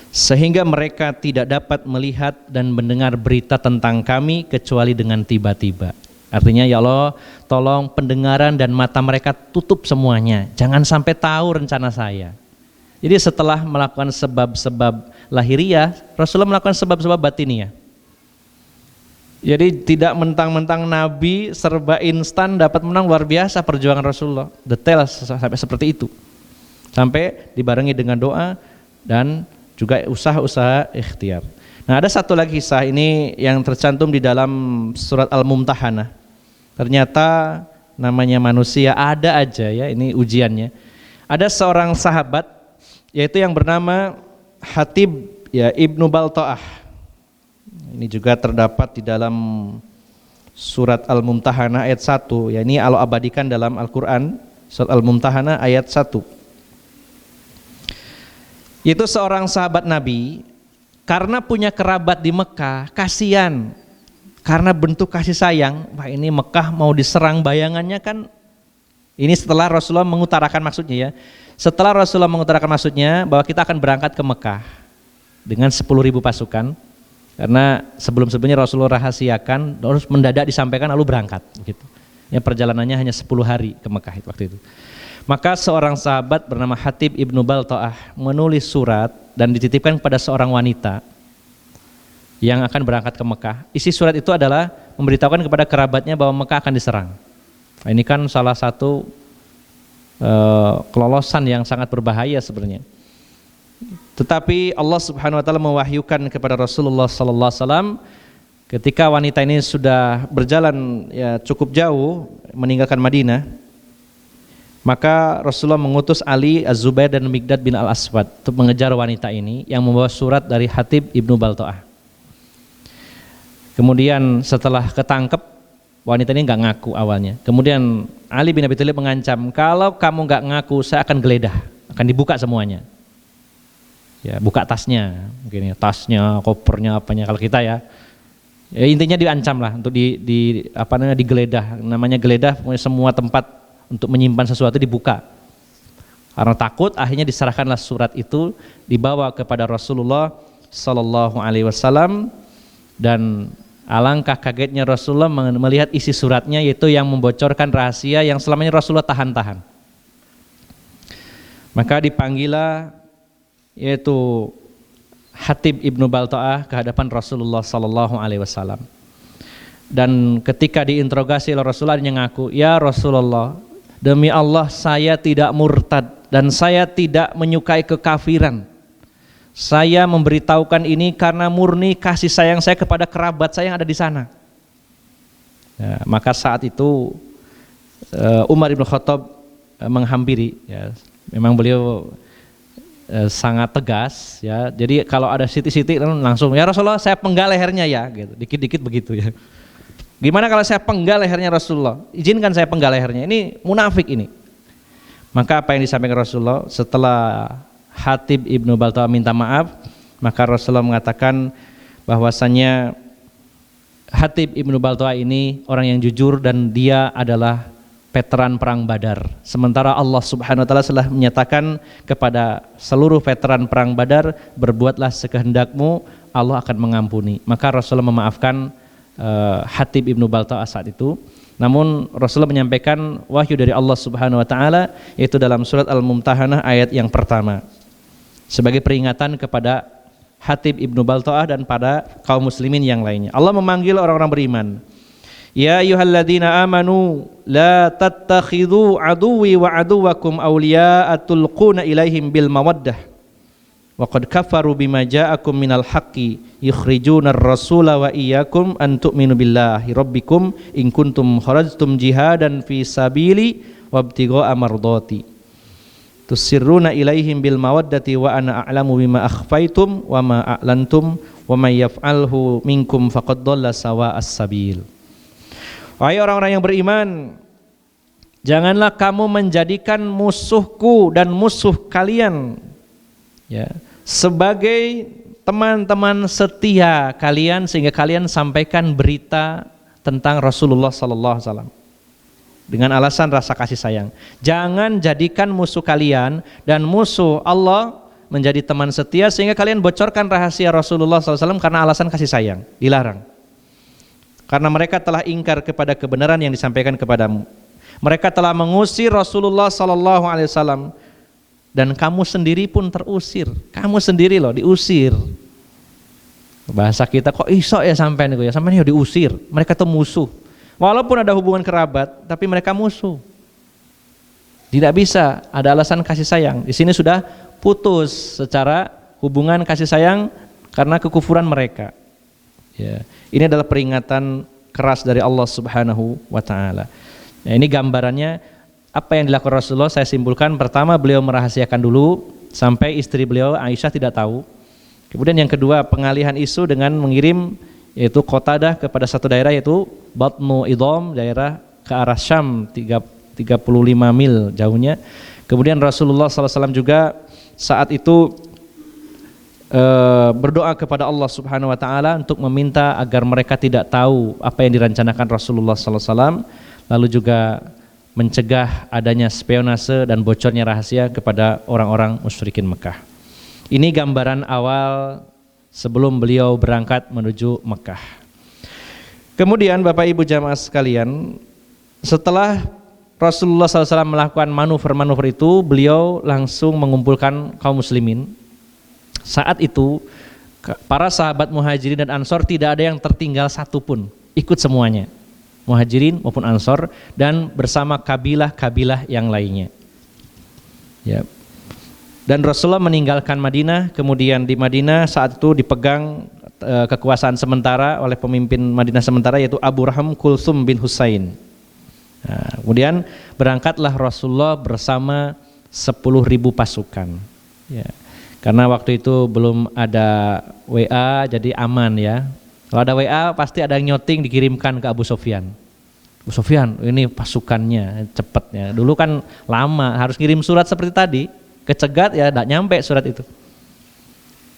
Sehingga mereka tidak dapat melihat dan mendengar berita tentang kami kecuali dengan tiba-tiba. Artinya ya Allah, tolong pendengaran dan mata mereka tutup semuanya. Jangan sampai tahu rencana saya. Jadi setelah melakukan sebab-sebab lahiriah, Rasulullah melakukan sebab-sebab batiniah. Jadi tidak mentang-mentang Nabi serba instan dapat menang, luar biasa perjuangan Rasulullah. Detail sampai seperti itu. Sampai dibarengi dengan doa dan juga usaha-usaha ikhtiar. Nah, ada satu lagi kisah ini yang tercantum di dalam surat Al-Mumtahanah. Ternyata namanya manusia ada aja ya, ini ujiannya. Ada seorang sahabat yaitu yang bernama Hatib ya Ibnu Balta'ah. Ini juga terdapat di dalam surat Al-Mumtahanah ayat 1. Ya, ini Allah abadikan dalam Al-Qur'an, surat Al-Mumtahanah ayat 1. Itu seorang sahabat Nabi, karena punya kerabat di Mekah, kasihan. Karena bentuk kasih sayang, wah ini Mekah mau diserang, bayangannya kan. Ini setelah Rasulullah mengutarakan maksudnya ya. Setelah Rasulullah mengutarakan maksudnya bahwa kita akan berangkat ke Mekah dengan 10.000 pasukan. Karena sebelum-sebelumnya Rasulullah rahasiakan, terus mendadak disampaikan lalu berangkat gitu. Ya, perjalanannya hanya 10 hari ke Mekah waktu itu. Maka seorang sahabat bernama Hatib Ibnu Balta'ah menulis surat dan dititipkan kepada seorang wanita yang akan berangkat ke Mekah. Isi surat itu adalah memberitahukan kepada kerabatnya bahwa Mekah akan diserang. Nah, ini kan salah satu kelolosan yang sangat berbahaya sebenarnya. Tetapi Allah Subhanahu wa taala mewahyukan kepada Rasulullah sallallahu alaihi wasallam ketika wanita ini sudah berjalan ya cukup jauh meninggalkan Madinah. Maka Rasulullah mengutus Ali, Az-Zubair dan Miqdad bin Al-Aswad untuk mengejar wanita ini yang membawa surat dari Hatib Ibnu Balta'ah. Kemudian setelah ketangkep, wanita ini nggak ngaku awalnya. Kemudian Ali bin Abi Thalib mengancam, kalau kamu nggak ngaku saya akan geledah, akan dibuka semuanya. Ya, buka tasnya, mungkin ya, tasnya, kopernya, apanya kalau kita ya. Ya intinya diancam lah untuk digeledah. Namanya geledah, semua tempat untuk menyimpan sesuatu dibuka. Karena takut, akhirnya diserahkanlah surat itu, dibawa kepada Rasulullah sallallahu alaihi wasallam, dan alangkah kagetnya Rasulullah melihat isi suratnya, yaitu yang membocorkan rahasia yang selamanya Rasulullah tahan-tahan. Maka dipanggillah yaitu Hatib Ibnu Balta'ah ke hadapan Rasulullah sallallahu alaihi wasallam. Dan ketika diinterogasi oleh Rasulullah, dia ngaku, "Ya Rasulullah, demi Allah saya tidak murtad dan saya tidak menyukai kekafiran. Saya memberitahukan ini karena murni kasih sayang saya kepada kerabat saya yang ada di sana." Ya, maka saat itu Umar bin Khattab menghampiri. Ya, memang beliau sangat tegas. Ya, jadi kalau ada sitik-sitik langsung, "Ya Rasulullah, saya penggal lehernya ya." Gitu. Dikit-dikit begitu ya. Gimana kalau saya penggal lehernya Rasulullah? Izinkan saya penggal lehernya. Ini munafik ini. Maka apa yang disampaikan Rasulullah setelah Hatib Ibnu Balta'ah minta maaf, maka Rasulullah mengatakan bahwasannya Hatib Ibnu Balta'ah ini orang yang jujur dan dia adalah veteran perang Badar. Sementara Allah Subhanahu wa taala telah menyatakan kepada seluruh veteran perang Badar, berbuatlah sekehendakmu, Allah akan mengampuni. Maka Rasulullah memaafkan Hatib Ibnu Balta'ah saat itu. Namun Rasulullah menyampaikan wahyu dari Allah Subhanahu wa taala, yaitu dalam surat Al-Mumtahanah ayat yang pertama, sebagai peringatan kepada Hatib Ibnu Balta'ah dan pada kaum muslimin yang lainnya. Allah memanggil orang-orang beriman. Ya ayyuhalladzina amanu la tattakhidhu aduwwi wa aduwwakum awliya'a tulquna ilaihim bil mawaddah. Wa qad kafaru bima ja'akum minal haqqi yukhrijunar rasula wa iyyakum an tu'minu billahi rabbikum in kuntum kharajtum jihadan fi sabili wabtigha'a mardati tusirruna ilaihim bil mawaddati wa ana a'lamu bima akhfaytum wa ma a'lantum wa may yaf'alhu minkum faqad dhalla sawa'as sabil. Wahai orang-orang yang beriman, Janganlah kamu menjadikan musuhku dan musuh kalian ya sebagai teman-teman setia kalian, sehingga kalian sampaikan berita tentang Rasulullah sallallahu alaihi wasallam dengan alasan rasa kasih sayang. Jangan jadikan musuh kalian dan musuh Allah menjadi teman setia sehingga kalian bocorkan rahasia Rasulullah sallallahu alaihi wasallam karena alasan kasih sayang. Dilarang. Karena mereka telah ingkar kepada kebenaran yang disampaikan kepadamu. Mereka telah mengusir Rasulullah sallallahu alaihi wasallam dan kamu sendiri pun terusir. Kamu sendiri loh diusir. Bahasa kita kok iso ya sampean niku ya, sampean yo diusir. Mereka tuh musuh. Walaupun ada hubungan kerabat, tapi mereka musuh. Tidak bisa, ada alasan kasih sayang. Di sini sudah putus secara hubungan kasih sayang karena kekufuran mereka. Ya. Ini adalah peringatan keras dari Allah Subhanahu wa taala. Nah, ini gambarannya apa yang dilakukan Rasulullah. Saya simpulkan, pertama beliau merahasiakan dulu sampai istri beliau Aisyah tidak tahu. Kemudian yang kedua, pengalihan isu dengan mengirim yaitu Qatadah kepada satu daerah yaitu Batnu Idham, daerah ke arah Syam 35 mil jauhnya. Kemudian Rasulullah SAW juga saat itu berdoa kepada Allah Subhanahu wa taala untuk meminta agar mereka tidak tahu apa yang dirancanakan Rasulullah SAW, lalu juga mencegah adanya spionase dan bocornya rahasia kepada orang-orang musyrikin Mekah. Ini gambaran awal sebelum beliau berangkat menuju Mekah. Kemudian Bapak Ibu jamaah sekalian, setelah Rasulullah SAW melakukan manuver-manuver itu, beliau langsung mengumpulkan kaum muslimin. Saat itu para sahabat Muhajirin dan Ansor tidak ada yang tertinggal satupun, ikut semuanya, Muhajirin maupun Ansor, dan bersama kabilah-kabilah yang lainnya. Ya. Dan Rasulullah meninggalkan Madinah, kemudian di Madinah saat itu dipegang kekuasaan sementara oleh pemimpin Madinah sementara yaitu Abu Raham Kulsum bin Husain. Nah, kemudian berangkatlah Rasulullah bersama 10.000 pasukan. Ya. Karena waktu itu belum ada WA, jadi aman ya. Kalau ada WA pasti ada yang nyoting dikirimkan ke Abu Sufyan. Abu Sufyan, ini pasukannya cepet ya. Dulu kan lama, harus kirim surat seperti tadi. Kecegat ya tidak nyampe surat itu.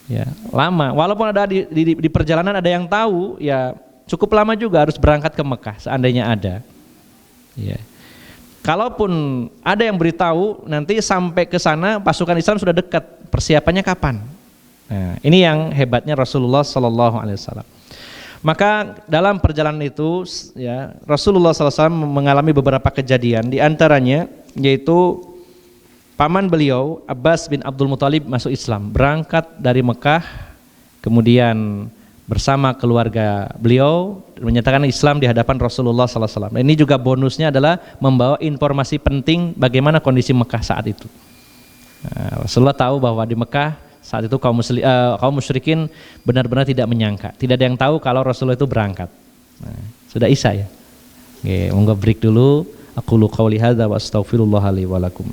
Ya, lama. Walaupun ada di perjalanan ada yang tahu, ya cukup lama juga harus berangkat ke Mekah seandainya ada. Ya. Kalaupun ada yang beritahu, nanti sampai ke sana pasukan Islam sudah dekat. Persiapannya kapan? Nah, ini yang hebatnya Rasulullah Sallallahu Alaihi Wasallam. Maka dalam perjalanan itu, ya Rasulullah SAW mengalami beberapa kejadian. Di antaranya yaitu paman beliau Abbas bin Abdul Muthalib masuk Islam, berangkat dari Mekah, kemudian bersama keluarga beliau menyatakan Islam di hadapan Rasulullah SAW. Ini juga bonusnya adalah membawa informasi penting bagaimana kondisi Mekah saat itu. Nah, Rasulullah tahu bahwa di Mekah saat itu kaum musyrikin benar-benar tidak menyangka, tidak ada yang tahu kalau Rasulullah itu berangkat. Nah, sudah Isya ya. Oke, monggo break dulu. Aqulu qouli hadza wa astaghfirullah li wa lakum.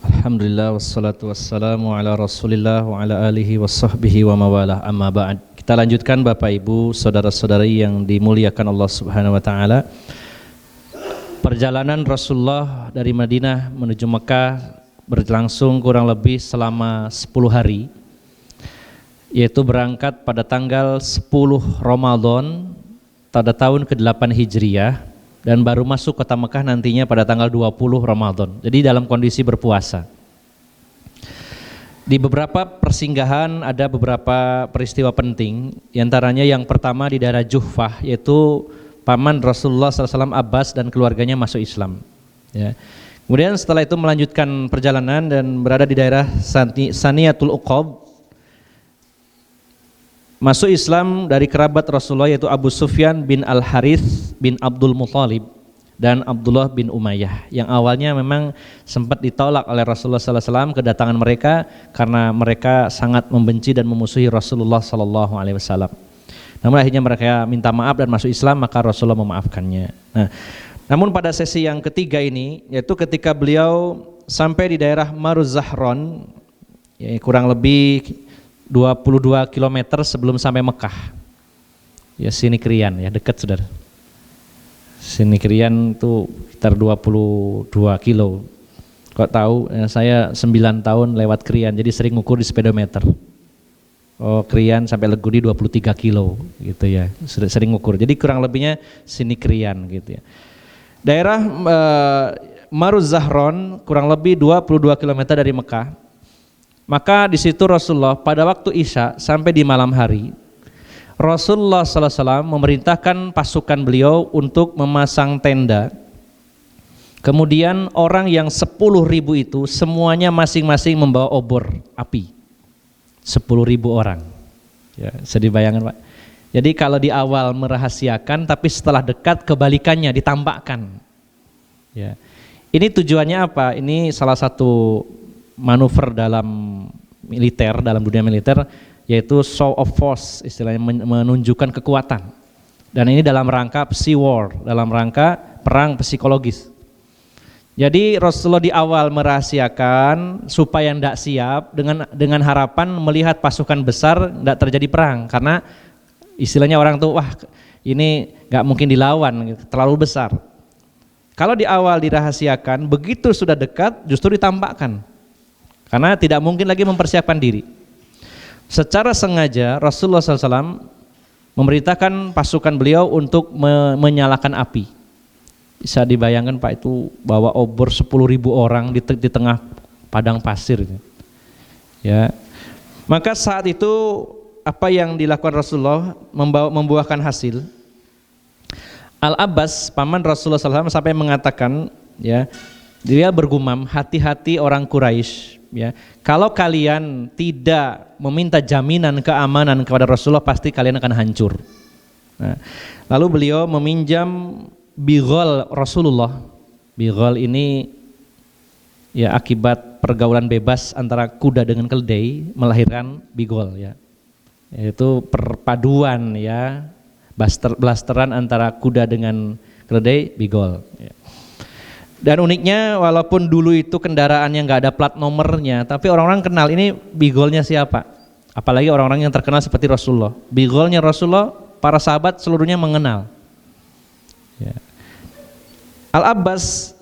Alhamdulillah wassalatu wassalamu ala Rasulillah wa ala alihi washabbihi wa mawalah, amma ba'd. Kita lanjutkan Bapak Ibu, saudara-saudari yang dimuliakan Allah Subhanahu wa taala. Perjalanan Rasulullah dari Madinah menuju Mekah berlangsung kurang lebih selama 10 hari, yaitu berangkat pada tanggal 10 Ramadan pada tahun ke-8 Hijriah dan baru masuk kota Mekah nantinya pada tanggal 20 Ramadan. Jadi dalam kondisi berpuasa. Di beberapa persinggahan ada beberapa peristiwa penting, diantaranya yang pertama di daerah Juhfah, yaitu paman Rasulullah SAW Abbas dan keluarganya masuk Islam. Ya. Kemudian setelah itu melanjutkan perjalanan dan berada di daerah Saniyatul Uqab. Masuk Islam dari kerabat Rasulullah yaitu Abu Sufyan bin Al-Harith bin Abdul Muthalib dan Abdullah bin Umayyah, yang awalnya memang sempat ditolak oleh Rasulullah SAW kedatangan mereka karena mereka sangat membenci dan memusuhi Rasulullah SAW. Namun akhirnya mereka minta maaf dan masuk Islam, maka Rasulullah memaafkannya. Nah, namun pada sesi yang ketiga ini, yaitu ketika beliau sampai di daerah Maruzahron, ya, kurang lebih 22 km sebelum sampai Mekah. Ya sini Krian ya, dekat saudara. Sini Krian itu sekitar 22 kilo. Kok tahu, saya 9 tahun lewat Krian, jadi sering ngukur di speedometer. Oh, Krian sampai Legudi 23 kilo gitu ya, sering ngukur. Jadi kurang lebihnya sini Krian gitu ya. Daerah Maruz Zahron kurang lebih 22 km dari Mekah. Maka di situ Rasulullah pada waktu Isya sampai di malam hari, Rasulullah SAW memerintahkan pasukan beliau untuk memasang tenda. Kemudian orang yang 10.000 itu semuanya masing-masing membawa obor api. 10.000 orang. Ya, bisa dibayangkan Pak. Jadi kalau di awal merahasiakan, tapi setelah dekat kebalikannya ditampakkan. Ya. Ini tujuannya apa? Ini salah satu manuver dalam militer, dalam dunia militer, yaitu show of force, istilahnya menunjukkan kekuatan. Dan ini dalam rangka psy war, dalam rangka perang psikologis. Jadi Rasulullah di awal merahasiakan supaya tidak siap dengan harapan melihat pasukan besar tidak terjadi perang, karena istilahnya orang tuh wah ini nggak mungkin dilawan, terlalu besar. Kalau di awal dirahasiakan, begitu sudah dekat justru ditampakkan, karena tidak mungkin lagi mempersiapkan diri. Secara sengaja Rasulullah SAW memerintahkan pasukan beliau untuk menyalakan api. Bisa dibayangkan Pak, itu bawa obor 10.000 orang di tengah padang pasir. Ya, maka saat itu apa yang dilakukan Rasulullah membuahkan hasil. Al-Abbas paman Rasulullah SAW sampai mengatakan, ya, dia bergumam, hati-hati orang Quraisy, ya, kalau kalian tidak meminta jaminan keamanan kepada Rasulullah pasti kalian akan hancur. Nah, lalu beliau meminjam bighal Rasulullah. Bighal ini ya akibat pergaulan bebas antara kuda dengan keledai melahirkan bighal, ya, yaitu perpaduan, ya, blasteran antara kuda dengan keledai, bighal, ya. Dan uniknya walaupun dulu itu kendaraannya nggak ada plat nomornya, tapi orang-orang kenal ini bigolnya siapa. Apalagi orang-orang yang terkenal seperti Rasulullah. Bigolnya Rasulullah, para sahabat seluruhnya mengenal. Ya. Al-Abbas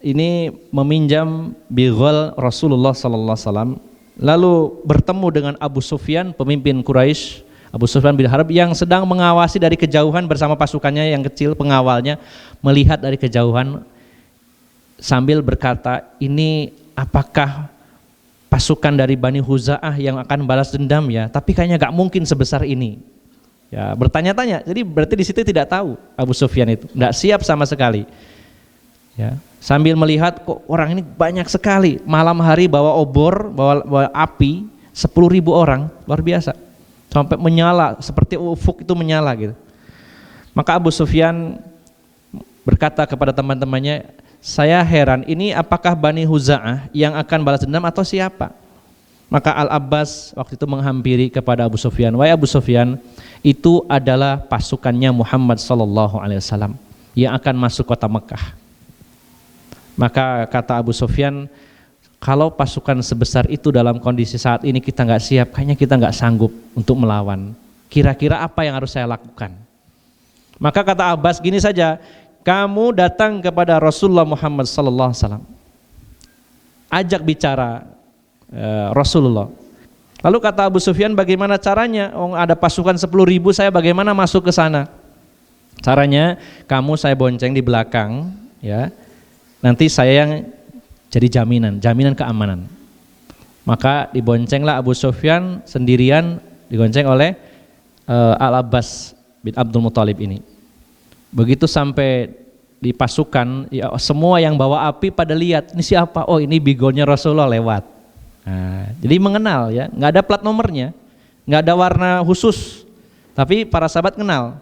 ini meminjam bigol Rasulullah SAW, lalu bertemu dengan Abu Sufyan, pemimpin Quraisy, Abu Sufyan bin Harb yang sedang mengawasi dari kejauhan bersama pasukannya yang kecil, pengawalnya melihat dari kejauhan sambil berkata, ini apakah pasukan dari Bani Huza'ah yang akan balas dendam ya? Tapi kayaknya gak mungkin sebesar ini. Ya, bertanya-tanya. Jadi berarti di situ tidak tahu Abu Sufyan itu, tidak siap sama sekali. Ya, sambil melihat kok orang ini banyak sekali, malam hari bawa obor, bawa api, 10.000 orang, luar biasa. Sampai menyala seperti ufuk itu menyala gitu. Maka Abu Sufyan berkata kepada teman-temannya, saya heran, ini apakah Bani Huza'ah yang akan balas dendam atau siapa? Maka Al-Abbas waktu itu menghampiri kepada Abu Sufyan, wahai Abu Sufyan, itu adalah pasukannya Muhammad SAW yang akan masuk kota Mekah. Maka kata Abu Sufyan, kalau pasukan sebesar itu dalam kondisi saat ini kita nggak siap, kayaknya kita nggak sanggup untuk melawan. Kira-kira apa yang harus saya lakukan? Maka kata Abbas, gini saja, kamu datang kepada Rasulullah Muhammad SAW, ajak bicara Rasulullah. Lalu kata Abu Sufyan, bagaimana caranya? Oh, ada pasukan 10.000, saya bagaimana masuk ke sana? Caranya, kamu saya bonceng di belakang, ya. Nanti saya yang jadi jaminan keamanan. Maka diboncenglah Abu Sufyan sendirian, digonceng oleh Al-Abbas bin Abdul Muthalib ini. Begitu sampai di pasukan, ya, semua yang bawa api pada lihat, ini siapa? Oh, ini bigolnya Rasulullah lewat. Nah, jadi mengenal, ya, nggak ada plat nomornya, nggak ada warna khusus, tapi para sahabat kenal.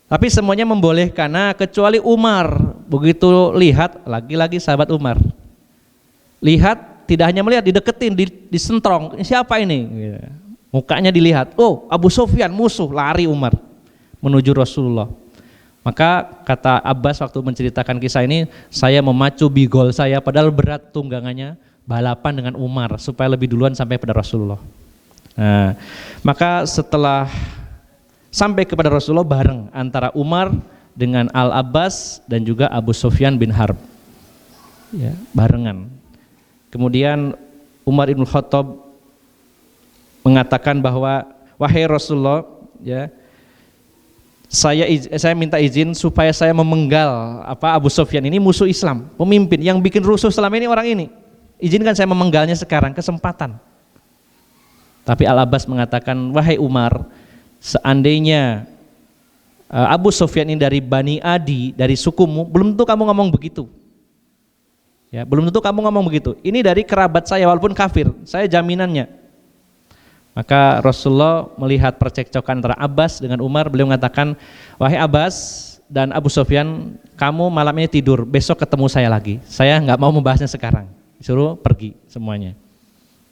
Tapi semuanya membolehkan, nah, kecuali Umar. Begitu lihat, lagi-lagi sahabat Umar lihat, tidak hanya melihat, dideketin, disentrong, siapa ini? Mukanya dilihat, oh Abu Sufyan, musuh, lari Umar menuju Rasulullah. Maka kata Abbas waktu menceritakan kisah ini, saya memacu bigol saya, padahal berat tunggangannya, balapan dengan Umar supaya lebih duluan sampai pada Rasulullah. Nah, maka setelah sampai kepada Rasulullah bareng antara Umar dengan Al-Abbas dan juga Abu Sufyan bin Harb, ya, barengan. Kemudian Umar ibn Khattab mengatakan bahwa wahai Rasulullah, ya, saya minta izin supaya saya memenggal Abu Sufyan ini, musuh Islam, pemimpin yang bikin rusuh selama ini orang ini. Izinkan saya memenggalnya sekarang, kesempatan. Tapi Al-Abbas mengatakan, wahai Umar, seandainya Abu Sufyan ini dari Bani Adi, dari sukumu, belum tentu kamu ngomong begitu. Ya, belum tentu kamu ngomong begitu. Ini dari kerabat saya walaupun kafir, saya jaminannya. Maka Rasulullah melihat percekcokan antara Abbas dengan Umar, beliau mengatakan, wahai Abbas dan Abu Sufyan, kamu malam ini tidur, besok ketemu saya lagi. Saya nggak mau membahasnya sekarang. Disuruh pergi semuanya.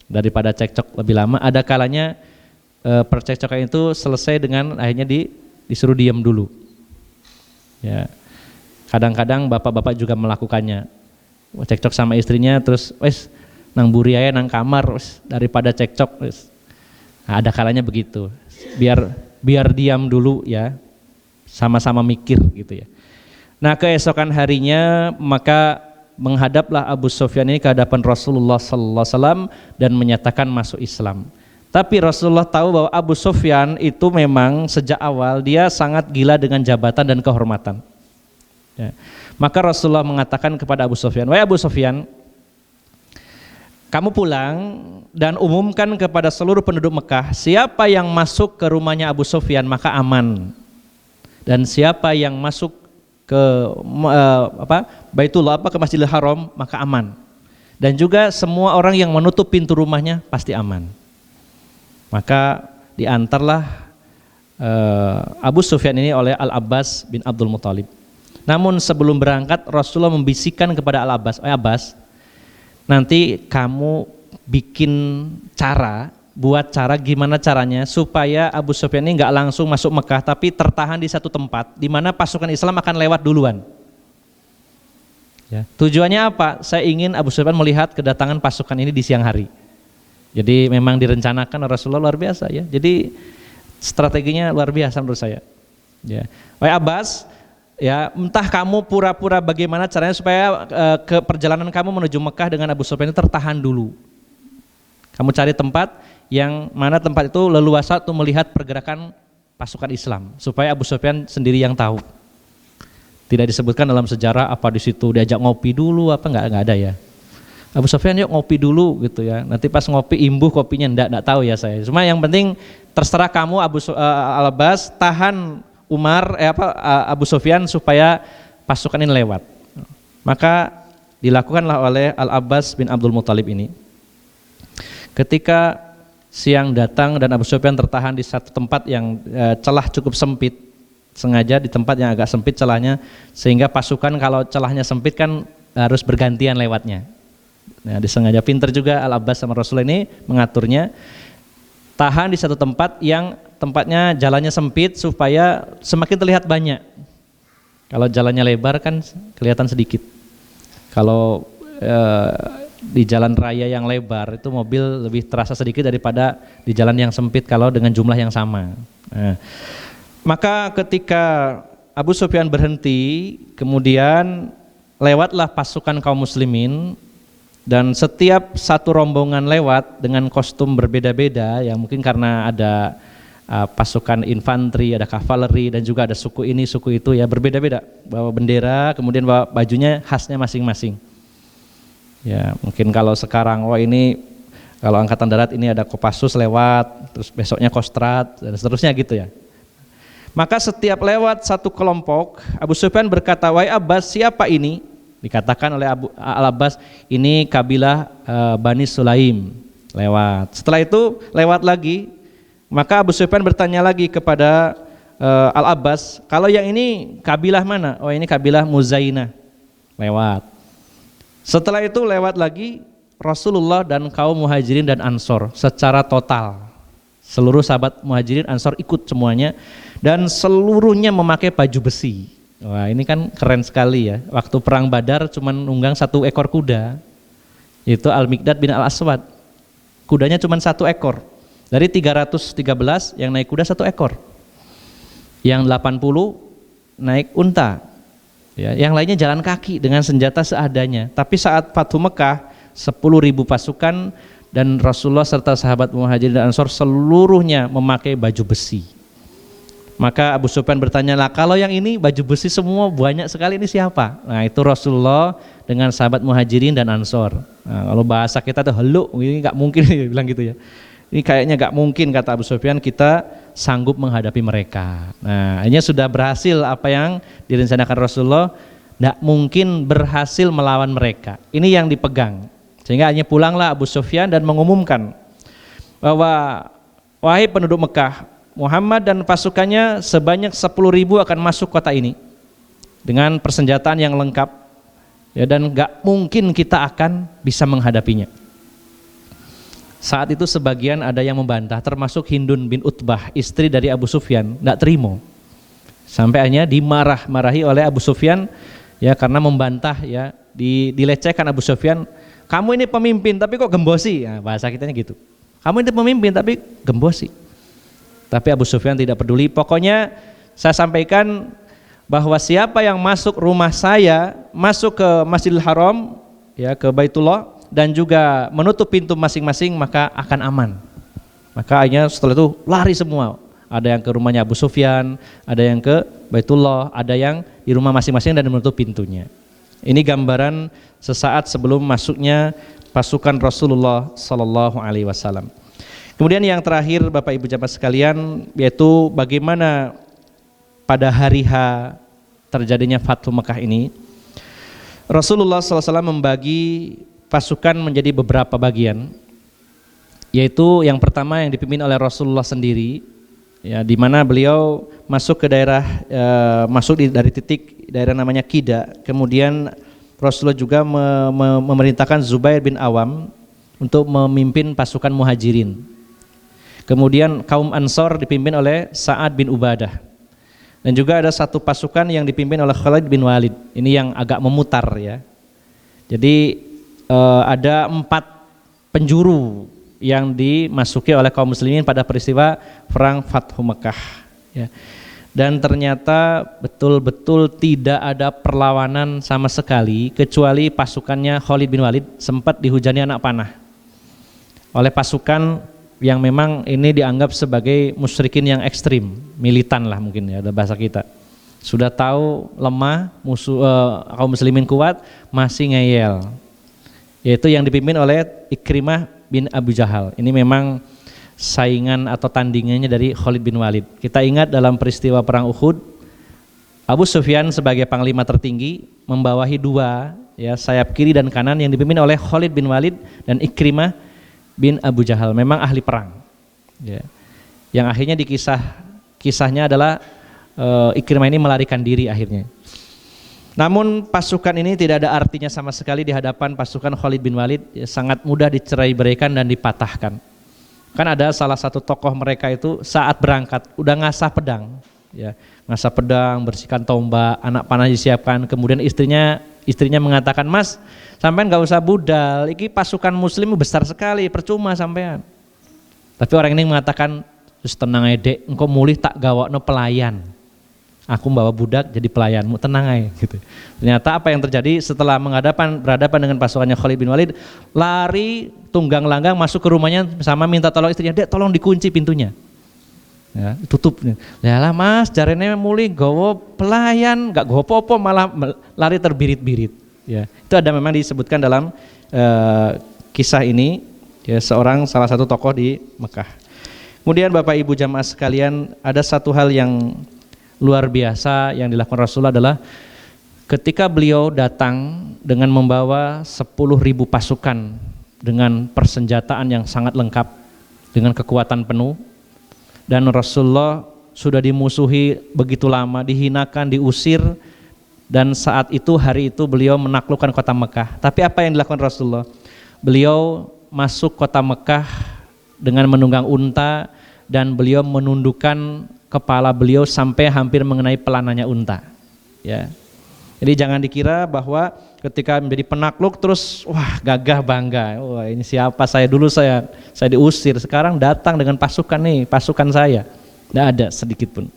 Daripada cekcok lebih lama, ada kalanya percekcokan itu selesai dengan akhirnya disuruh diam dulu. Ya, kadang-kadang bapak-bapak juga melakukannya. Cekcok sama istrinya, terus wes nang buri aja nang kamar, wes, daripada cekcok. Wes. Nah, ada kalanya begitu. Biar diam dulu ya, sama-sama mikir gitu ya. Nah, keesokan harinya maka menghadaplah Abu Sufyan ini ke hadapan Rasulullah sallallahu alaihi wasallam dan menyatakan masuk Islam. Tapi Rasulullah tahu bahwa Abu Sufyan itu memang sejak awal dia sangat gila dengan jabatan dan kehormatan. Ya. Maka Rasulullah mengatakan kepada Abu Sufyan, wahai Abu Sufyan, kamu pulang dan umumkan kepada seluruh penduduk Mekah, siapa yang masuk ke rumahnya Abu Sufyan maka aman. Dan siapa yang masuk ke Baitullah, ke Masjidil Haram maka aman. Dan juga semua orang yang menutup pintu rumahnya pasti aman. Maka diantarlah Abu Sufyan ini oleh Al-Abbas bin Abdul Muthalib. Namun sebelum berangkat Rasulullah membisikkan kepada Al-Abbas, Abbas, nanti kamu buat cara gimana caranya supaya Abu Sufyan ini nggak langsung masuk Mekah, tapi tertahan di satu tempat di mana pasukan Islam akan lewat duluan. Ya. Tujuannya apa? Saya ingin Abu Sufyan melihat kedatangan pasukan ini di siang hari. Jadi memang direncanakan Rasulullah luar biasa ya. Jadi strateginya luar biasa menurut saya. Ya. Wahai Abbas, ya, entah kamu pura-pura bagaimana caranya supaya ke perjalanan kamu menuju Mekah dengan Abu Sufyan itu tertahan dulu. Kamu cari tempat yang mana tempat itu leluasa untuk melihat pergerakan pasukan Islam supaya Abu Sufyan sendiri yang tahu. Tidak disebutkan dalam sejarah apa di situ diajak ngopi dulu apa enggak ada ya. Abu Sufyan yuk ngopi dulu gitu ya. Nanti pas ngopi imbuh kopinya enggak tahu ya saya. Cuma yang penting terserah kamu Al-Abbas tahan Abu Sufyan supaya pasukan ini lewat. Maka dilakukanlah oleh Al-Abbas bin Abdul Muthalib ini. Ketika siang datang dan Abu Sufyan tertahan di satu tempat yang celah cukup sempit, sengaja di tempat yang agak sempit celahnya, sehingga pasukan kalau celahnya sempit kan harus bergantian lewatnya. Nah, disengaja pinter juga Al-Abbas sama Rasul ini mengaturnya, tahan di satu tempat yang tempatnya jalannya sempit supaya semakin terlihat banyak. Kalau jalannya lebar kan kelihatan sedikit. Kalau di jalan raya yang lebar itu mobil lebih terasa sedikit daripada di jalan yang sempit kalau dengan jumlah yang sama. Nah, maka ketika Abu Sufyan berhenti, kemudian lewatlah pasukan kaum muslimin dan setiap satu rombongan lewat dengan kostum berbeda-beda, yang mungkin karena ada pasukan infanteri, ada kavaleri dan juga ada suku ini suku itu ya, berbeda-beda, bawa bendera, kemudian bawa bajunya khasnya masing-masing. Ya, mungkin kalau sekarang ini kalau angkatan darat ini ada Kopassus lewat, terus besoknya Kostrat dan seterusnya gitu ya. Maka setiap lewat satu kelompok, Abu Sufyan berkata, "Wahai Abbas, siapa ini?" Dikatakan oleh Al-Abbas, "Ini kabilah Bani Sulaim." Lewat. Setelah itu lewat lagi, maka Abu Sufyan bertanya lagi kepada Al-Abbas, "Kalau yang ini kabilah mana?" "Oh, ini kabilah Muzainah." Lewat. Setelah itu lewat lagi Rasulullah dan kaum Muhajirin dan Ansor secara total. Seluruh sahabat Muhajirin Ansor ikut semuanya dan seluruhnya memakai baju besi. Wah, ini kan keren sekali ya. Waktu perang Badar cuma nunggang satu ekor kuda. Itu Al-Miqdad bin Al-Aswad. Kudanya cuma satu ekor. Dari 313 yang naik kuda satu ekor. Yang 80 naik unta. Ya, yang lainnya jalan kaki dengan senjata seadanya. Tapi saat Fathu Mekah 10.000 pasukan dan Rasulullah serta sahabat Muhajirin dan Ansor seluruhnya memakai baju besi. Maka Abu Sufyan bertanya, lah kalau yang ini baju besi semua banyak sekali, ini siapa? Nah itu Rasulullah dengan sahabat Muhajirin dan Ansor. Nah, kalau bahasa kita tuh helu, ini nggak mungkin bilang gitu ya. Ini kayaknya nggak mungkin kata Abu Sufyan kita sanggup menghadapi mereka. Nah akhirnya sudah berhasil apa yang direncanakan Rasulullah, nggak mungkin berhasil melawan mereka. Ini yang dipegang. Sehingga hanya pulanglah Abu Sufyan dan mengumumkan bahwa wahai penduduk Mekah, Muhammad dan pasukannya sebanyak 10.000 akan masuk kota ini dengan persenjataan yang lengkap, ya, dan gak mungkin kita akan bisa menghadapinya. Saat itu sebagian ada yang membantah, termasuk Hindun bin Utbah, istri dari Abu Sufyan, gak terima. Sampai akhirnya dimarah-marahi oleh Abu Sufyan, ya, karena membantah, ya, dilecehkan Abu Sufyan. Kamu ini pemimpin tapi kok gembosi, nah, bahasa kitanya gitu. Kamu ini pemimpin tapi gembosi. Tapi Abu Sufyan tidak peduli. Pokoknya saya sampaikan bahwa siapa yang masuk rumah saya, masuk ke Masjidil Haram, ya, ke Baitullah, dan juga menutup pintu masing-masing, maka akan aman. Maka akhirnya setelah itu lari semua. Ada yang ke rumahnya Abu Sufyan, ada yang ke Baitullah, ada yang di rumah masing-masing dan menutup pintunya. Ini gambaran sesaat sebelum masuknya pasukan Rasulullah Sallallahu Alaihi Wasallam. Kemudian yang terakhir Bapak Ibu jamaah sekalian, yaitu bagaimana pada hari H terjadinya Fathu Mekah ini. Rasulullah SAW membagi pasukan menjadi beberapa bagian, yaitu yang pertama yang dipimpin oleh Rasulullah sendiri, ya, di mana beliau masuk ke daerah, dari titik daerah namanya Qida. Kemudian Rasulullah juga memerintahkan Zubair bin Awam untuk memimpin pasukan Muhajirin. Kemudian kaum Ansor dipimpin oleh Sa'ad bin Ubadah. Dan juga ada satu pasukan yang dipimpin oleh Khalid bin Walid. Ini yang agak memutar, ya. Jadi ada 4 penjuru yang dimasuki oleh kaum muslimin pada peristiwa perang Fathu Mekah, ya. Dan ternyata betul-betul tidak ada perlawanan sama sekali, kecuali pasukannya Khalid bin Walid sempat dihujani anak panah oleh pasukan yang memang ini dianggap sebagai musyrikin yang ekstrim, militan lah mungkin, ya, ada bahasa kita. Sudah tahu lemah, musuh kaum muslimin kuat, masih ngeyel. Yaitu yang dipimpin oleh Ikrimah bin Abu Jahal. Ini memang saingan atau tandingannya dari Khalid bin Walid. Kita ingat dalam peristiwa perang Uhud, Abu Sufyan sebagai panglima tertinggi membawahi 2, ya, sayap kiri dan kanan yang dipimpin oleh Khalid bin Walid dan Ikrimah bin Abu Jahal, memang ahli perang, ya. Yang akhirnya kisahnya adalah Ikrimah ini melarikan diri akhirnya. Namun pasukan ini tidak ada artinya sama sekali di hadapan pasukan Khalid bin Walid, ya, sangat mudah dicerai-beraikan dan dipatahkan. Kan ada salah satu tokoh mereka itu saat berangkat udah ngasah pedang, ya, ngasah pedang, bersihkan tombak, anak panah disiapkan. Kemudian istrinya mengatakan, "Mas, sampean nggak usah budal, iki pasukan muslim besar sekali, percuma sampean." Tapi orang ini mengatakan, "Terus tenang aja dek, engkau mulih tak gawakno pelayan. Aku bawa budak jadi pelayanmu, tenang aja." Gitu. Ternyata apa yang terjadi setelah berhadapan dengan pasukannya Khalid bin Walid, lari tunggang langgang masuk ke rumahnya sama minta tolong istrinya, "Dek, tolong dikunci pintunya." Ya, tutup. Ya lah Mas, jarene mulih gowo pelayan, nggak gowo popo, malah lari terbirit-birit. Ya, itu ada memang disebutkan dalam kisah ini, ya, salah satu tokoh di Mekah. Kemudian Bapak Ibu jamaah sekalian, ada satu hal yang luar biasa yang dilakukan Rasulullah adalah ketika beliau datang dengan membawa 10.000 pasukan dengan persenjataan yang sangat lengkap dengan kekuatan penuh. Dan Rasulullah sudah dimusuhi begitu lama, dihinakan, diusir, dan saat itu hari itu beliau menaklukkan kota Mekah. Tapi apa yang dilakukan Rasulullah? Beliau masuk kota Mekah dengan menunggang unta dan beliau menundukkan kepala beliau sampai hampir mengenai pelananya unta, ya. Jadi jangan dikira bahwa ketika menjadi penakluk terus wah gagah bangga, wah ini siapa saya diusir, sekarang datang dengan pasukan nih, pasukan saya. Tidak ada sedikit pun.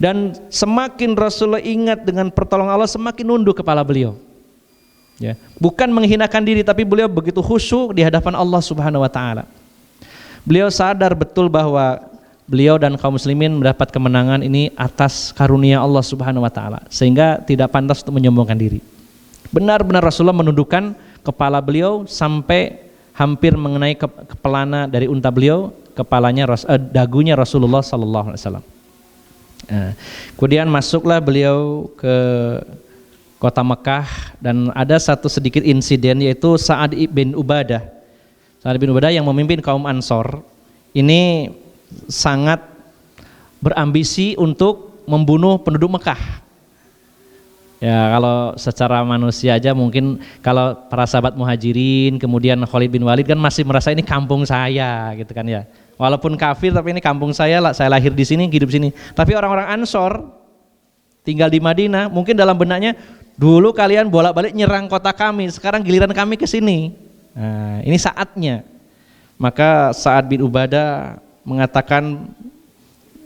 Dan semakin Rasulullah ingat dengan pertolongan Allah, semakin nunduk kepala beliau. Ya, bukan menghinakan diri, tapi beliau begitu khusyuk di hadapan Allah Subhanahu wa taala. Beliau sadar betul bahwa beliau dan kaum muslimin mendapat kemenangan ini atas karunia Allah Subhanahu wa taala, sehingga tidak pantas untuk menyombongkan diri. Benar-benar Rasulullah menundukkan kepala beliau sampai hampir mengenai kepalanya dari unta beliau, dagunya Rasulullah sallallahu alaihi wasallam. Kemudian masuklah beliau ke kota Mekah, dan ada satu sedikit insiden, yaitu Sa'ad bin Ubadah. Sa'ad bin Ubadah yang memimpin kaum Ansor ini sangat berambisi untuk membunuh penduduk Mekah. Ya, kalau secara manusia aja mungkin kalau para sahabat Muhajirin kemudian Khalid bin Walid kan masih merasa ini kampung saya gitu kan ya. Walaupun kafir tapi ini kampung saya lahir di sini, hidup sini. Tapi orang-orang Ansor tinggal di Madinah, mungkin dalam benaknya, dulu kalian bolak-balik nyerang kota kami, sekarang giliran kami ke sini. Nah, ini saatnya. Maka Sa'ad bin Ubadah mengatakan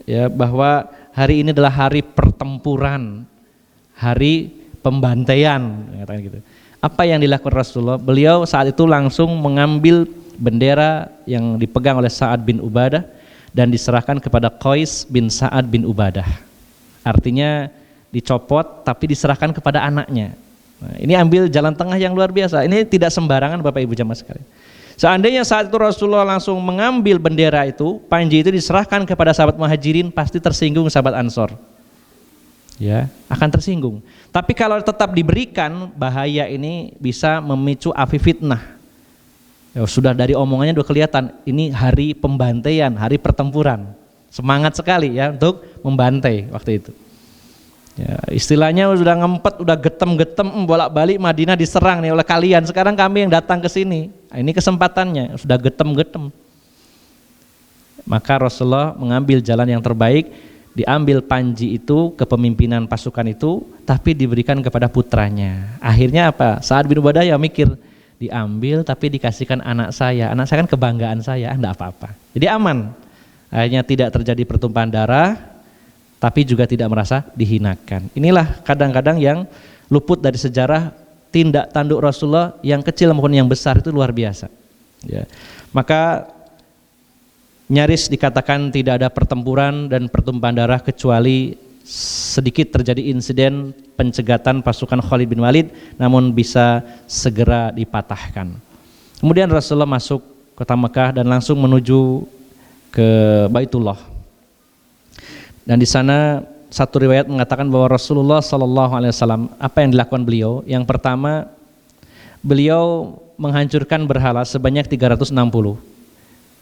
ya bahwa hari ini adalah hari pertempuran, hari pembantaian, mengatakan gitu. Apa yang dilakukan Rasulullah? Beliau saat itu langsung mengambil bendera yang dipegang oleh Sa'ad bin Ubadah dan diserahkan kepada Qais bin Sa'ad bin Ubadah. Artinya dicopot tapi diserahkan kepada anaknya. Nah, ini ambil jalan tengah yang luar biasa. Ini tidak sembarangan Bapak Ibu jamaah sekalian. Seandainya saat itu Rasulullah langsung mengambil bendera itu, panji itu diserahkan kepada sahabat Muhajirin, pasti tersinggung sahabat Ansor. Ya, akan tersinggung. Tapi kalau tetap diberikan, bahaya ini bisa memicu api fitnah. Ya, sudah dari omongannya udah kelihatan, ini hari pembantaian, hari pertempuran. Semangat sekali ya untuk membantai waktu itu. Ya, istilahnya sudah ngempet, udah getem-getem, bolak-balik Madinah diserang nih oleh kalian. Sekarang kami yang datang ke sini. Nah, ini kesempatannya, sudah getem-getem. Maka Rasulullah mengambil jalan yang terbaik, diambil panji itu, kepemimpinan pasukan itu, tapi diberikan kepada putranya. Akhirnya apa? Sa'ad bin Ubadah ya mikir, diambil tapi dikasihkan anak saya kan kebanggaan saya, enggak apa-apa. Jadi aman. Akhirnya tidak terjadi pertumpahan darah, tapi juga tidak merasa dihinakan. Inilah kadang-kadang yang luput dari sejarah, tindak tanduk Rasulullah yang kecil maupun yang besar itu luar biasa. Ya. Maka nyaris dikatakan tidak ada pertempuran dan pertumpahan darah kecuali sedikit terjadi insiden pencegatan pasukan Khalid bin Walid, namun bisa segera dipatahkan. Kemudian Rasulullah masuk kota Mekah dan langsung menuju ke Baitullah. Dan di sana satu riwayat mengatakan bahwa Rasulullah SAW, apa yang dilakukan beliau? Yang pertama, beliau menghancurkan berhala sebanyak 360.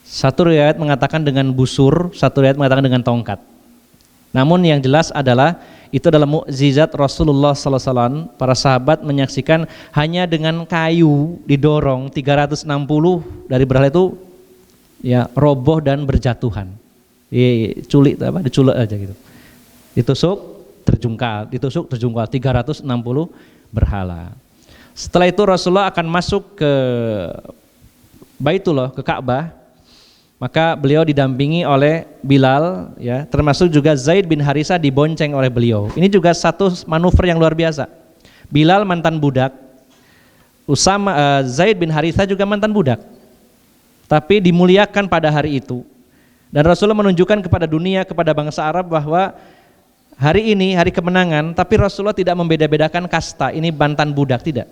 Satu riwayat mengatakan dengan busur, satu riwayat mengatakan dengan tongkat. Namun yang jelas adalah itu adalah mukjizat Rasulullah SAW. Para sahabat menyaksikan hanya dengan kayu didorong 360 dari berhala itu ya roboh dan berjatuhan. Diculik aja gitu. Ditusuk terjungkal 360 berhala. Setelah itu Rasulullah akan masuk ke Baitullah, ke Ka'bah. Maka beliau didampingi oleh Bilal ya, termasuk juga Zaid bin Harisah dibonceng oleh beliau. Ini juga satu manuver yang luar biasa. Bilal mantan budak, Zaid bin Harisah juga mantan budak. Tapi dimuliakan pada hari itu. Dan Rasulullah menunjukkan kepada dunia, kepada bangsa Arab bahwa hari ini hari kemenangan, tapi Rasulullah tidak membeda-bedakan kasta, ini mantan budak, tidak.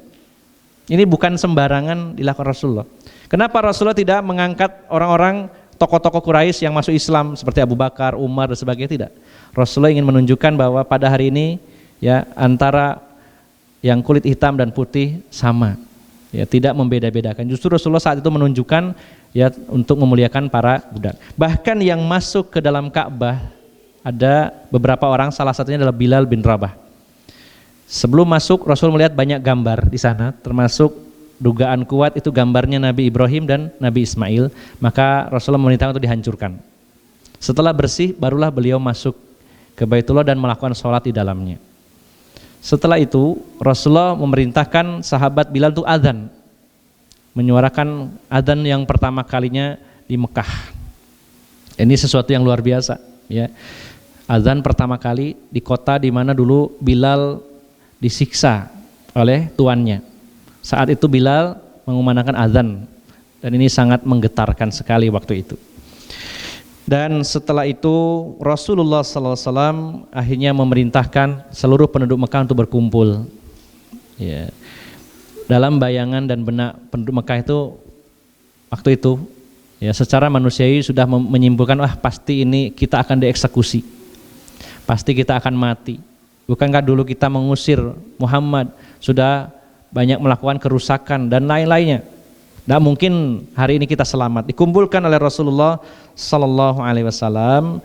Ini bukan sembarangan dilakukan Rasulullah. Kenapa Rasulullah tidak mengangkat orang-orang tokoh-tokoh Quraisy yang masuk Islam seperti Abu Bakar, Umar dan sebagainya, tidak. Rasulullah ingin menunjukkan bahwa pada hari ini ya antara yang kulit hitam dan putih sama. Ya, tidak membeda-bedakan. Justru Rasulullah saat itu menunjukkan ya untuk memuliakan para budak. Bahkan yang masuk ke dalam Ka'bah ada beberapa orang, salah satunya adalah Bilal bin Rabah. Sebelum masuk Rasul melihat banyak gambar di sana, termasuk dugaan kuat itu gambarnya Nabi Ibrahim dan Nabi Ismail, maka Rasulullah memerintahkan untuk dihancurkan. Setelah bersih barulah beliau masuk ke Baitullah dan melakukan sholat di dalamnya. Setelah itu Rasulullah memerintahkan sahabat Bilal untuk adzan, menyuarakan adzan yang pertama kalinya di Mekah. Ini sesuatu yang luar biasa ya. azan pertama kali di kota di mana dulu Bilal disiksa oleh tuannya. Saat itu Bilal mengumandangkan azan, dan ini sangat menggetarkan sekali waktu itu. Dan setelah itu Rasulullah SAW akhirnya memerintahkan seluruh penduduk Mekah untuk berkumpul. Ya. Dalam bayangan dan benak penduduk Mekah itu waktu itu, ya, secara manusiawi sudah menyimpulkan, pasti ini kita akan dieksekusi, pasti kita akan mati. Bukankah dulu kita mengusir Muhammad, sudah banyak melakukan kerusakan dan lain-lainnya. Tidak mungkin hari ini kita selamat. Dikumpulkan oleh Rasulullah Sallallahu Alaihi Wasallam,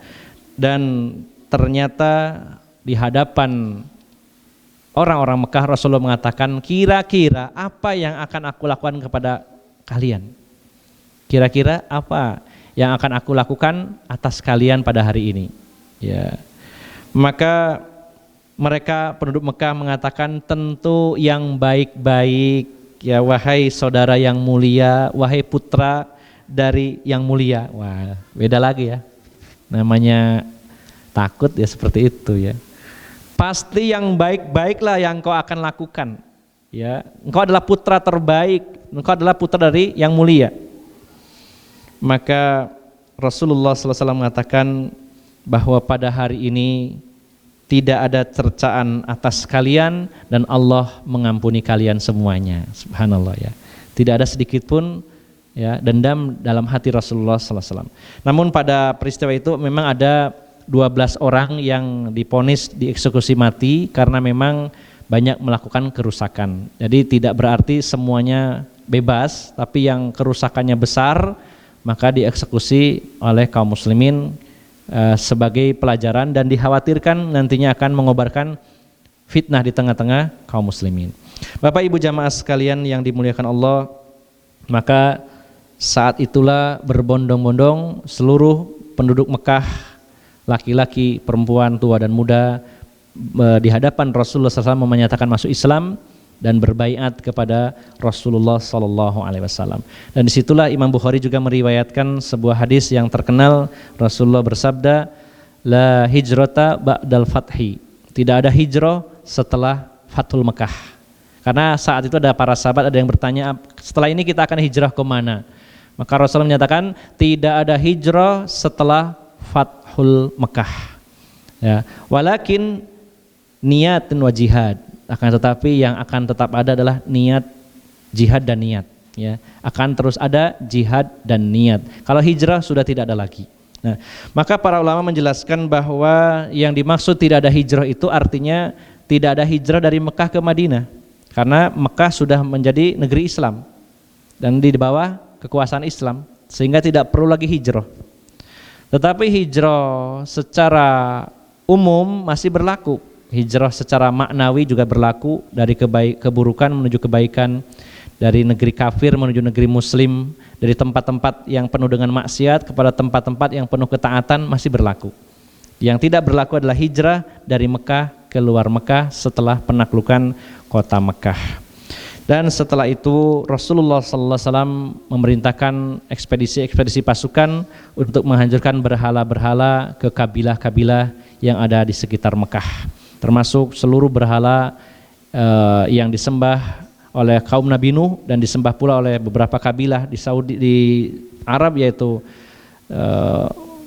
dan ternyata di hadapan orang-orang Mekah Rasulullah mengatakan, kira-kira apa yang akan aku lakukan kepada kalian? Kira-kira apa yang akan aku lakukan atas kalian pada hari ini? Ya. Maka mereka penduduk Mekah mengatakan, tentu yang baik-baik, ya wahai saudara yang mulia, wahai putra dari yang mulia. Wah, beda lagi ya. Namanya takut ya seperti itu ya. Pasti yang baik-baiklah yang kau akan lakukan. Ya, engkau adalah putra terbaik, engkau adalah putra dari yang mulia. Maka Rasulullah SAW mengatakan bahwa pada hari ini tidak ada cercaan atas kalian dan Allah mengampuni kalian semuanya. Subhanallah ya. Tidak ada sedikit pun ya dendam dalam hati Rasulullah SAW. Namun pada peristiwa itu memang ada 12 orang yang divonis dieksekusi mati karena memang banyak melakukan kerusakan. Jadi tidak berarti semuanya bebas, tapi yang kerusakannya besar maka dieksekusi oleh kaum muslimin sebagai pelajaran, dan dikhawatirkan nantinya akan mengobarkan fitnah di tengah-tengah kaum muslimin. Bapak Ibu jamaah sekalian yang dimuliakan Allah, maka saat itulah berbondong-bondong seluruh penduduk Mekah, laki-laki, perempuan, tua dan muda, di hadapan Rasulullah SAW menyatakan masuk Islam dan berbaiat kepada Rasulullah SAW. Dan disitulah Imam Bukhari juga meriwayatkan sebuah hadis yang terkenal. Rasulullah bersabda, la hijrata ba'dal fathi, tidak ada hijrah setelah Fathul Mekah. Karena saat itu ada para sahabat, ada yang bertanya, setelah ini kita akan hijrah ke mana? Maka Rasulullah menyatakan, tidak ada hijrah setelah Fathul Mekah. Ya, walakin niatun wa jihad, akan tetapi yang akan tetap ada adalah niat, jihad dan niat. Ya, akan terus ada jihad dan niat. Kalau hijrah sudah tidak ada lagi. Nah, maka para ulama menjelaskan bahwa yang dimaksud tidak ada hijrah itu artinya tidak ada hijrah dari Mekah ke Madinah, karena Mekah sudah menjadi negeri Islam dan di bawah kekuasaan Islam, sehingga tidak perlu lagi hijrah. Tetapi hijrah secara umum masih berlaku. Hijrah secara maknawi juga berlaku, dari keburukan menuju kebaikan, dari negeri kafir menuju negeri muslim, dari tempat-tempat yang penuh dengan maksiat kepada tempat-tempat yang penuh ketaatan masih berlaku. Yang tidak berlaku adalah hijrah dari Mekah ke luar Mekah setelah penaklukan kota Mekah. Dan setelah itu Rasulullah SAW memerintahkan ekspedisi-ekspedisi pasukan untuk menghancurkan berhala-berhala ke kabilah-kabilah yang ada di sekitar Mekah, termasuk seluruh berhala yang disembah oleh kaum Nabi Nuh dan disembah pula oleh beberapa kabilah di Arab, yaitu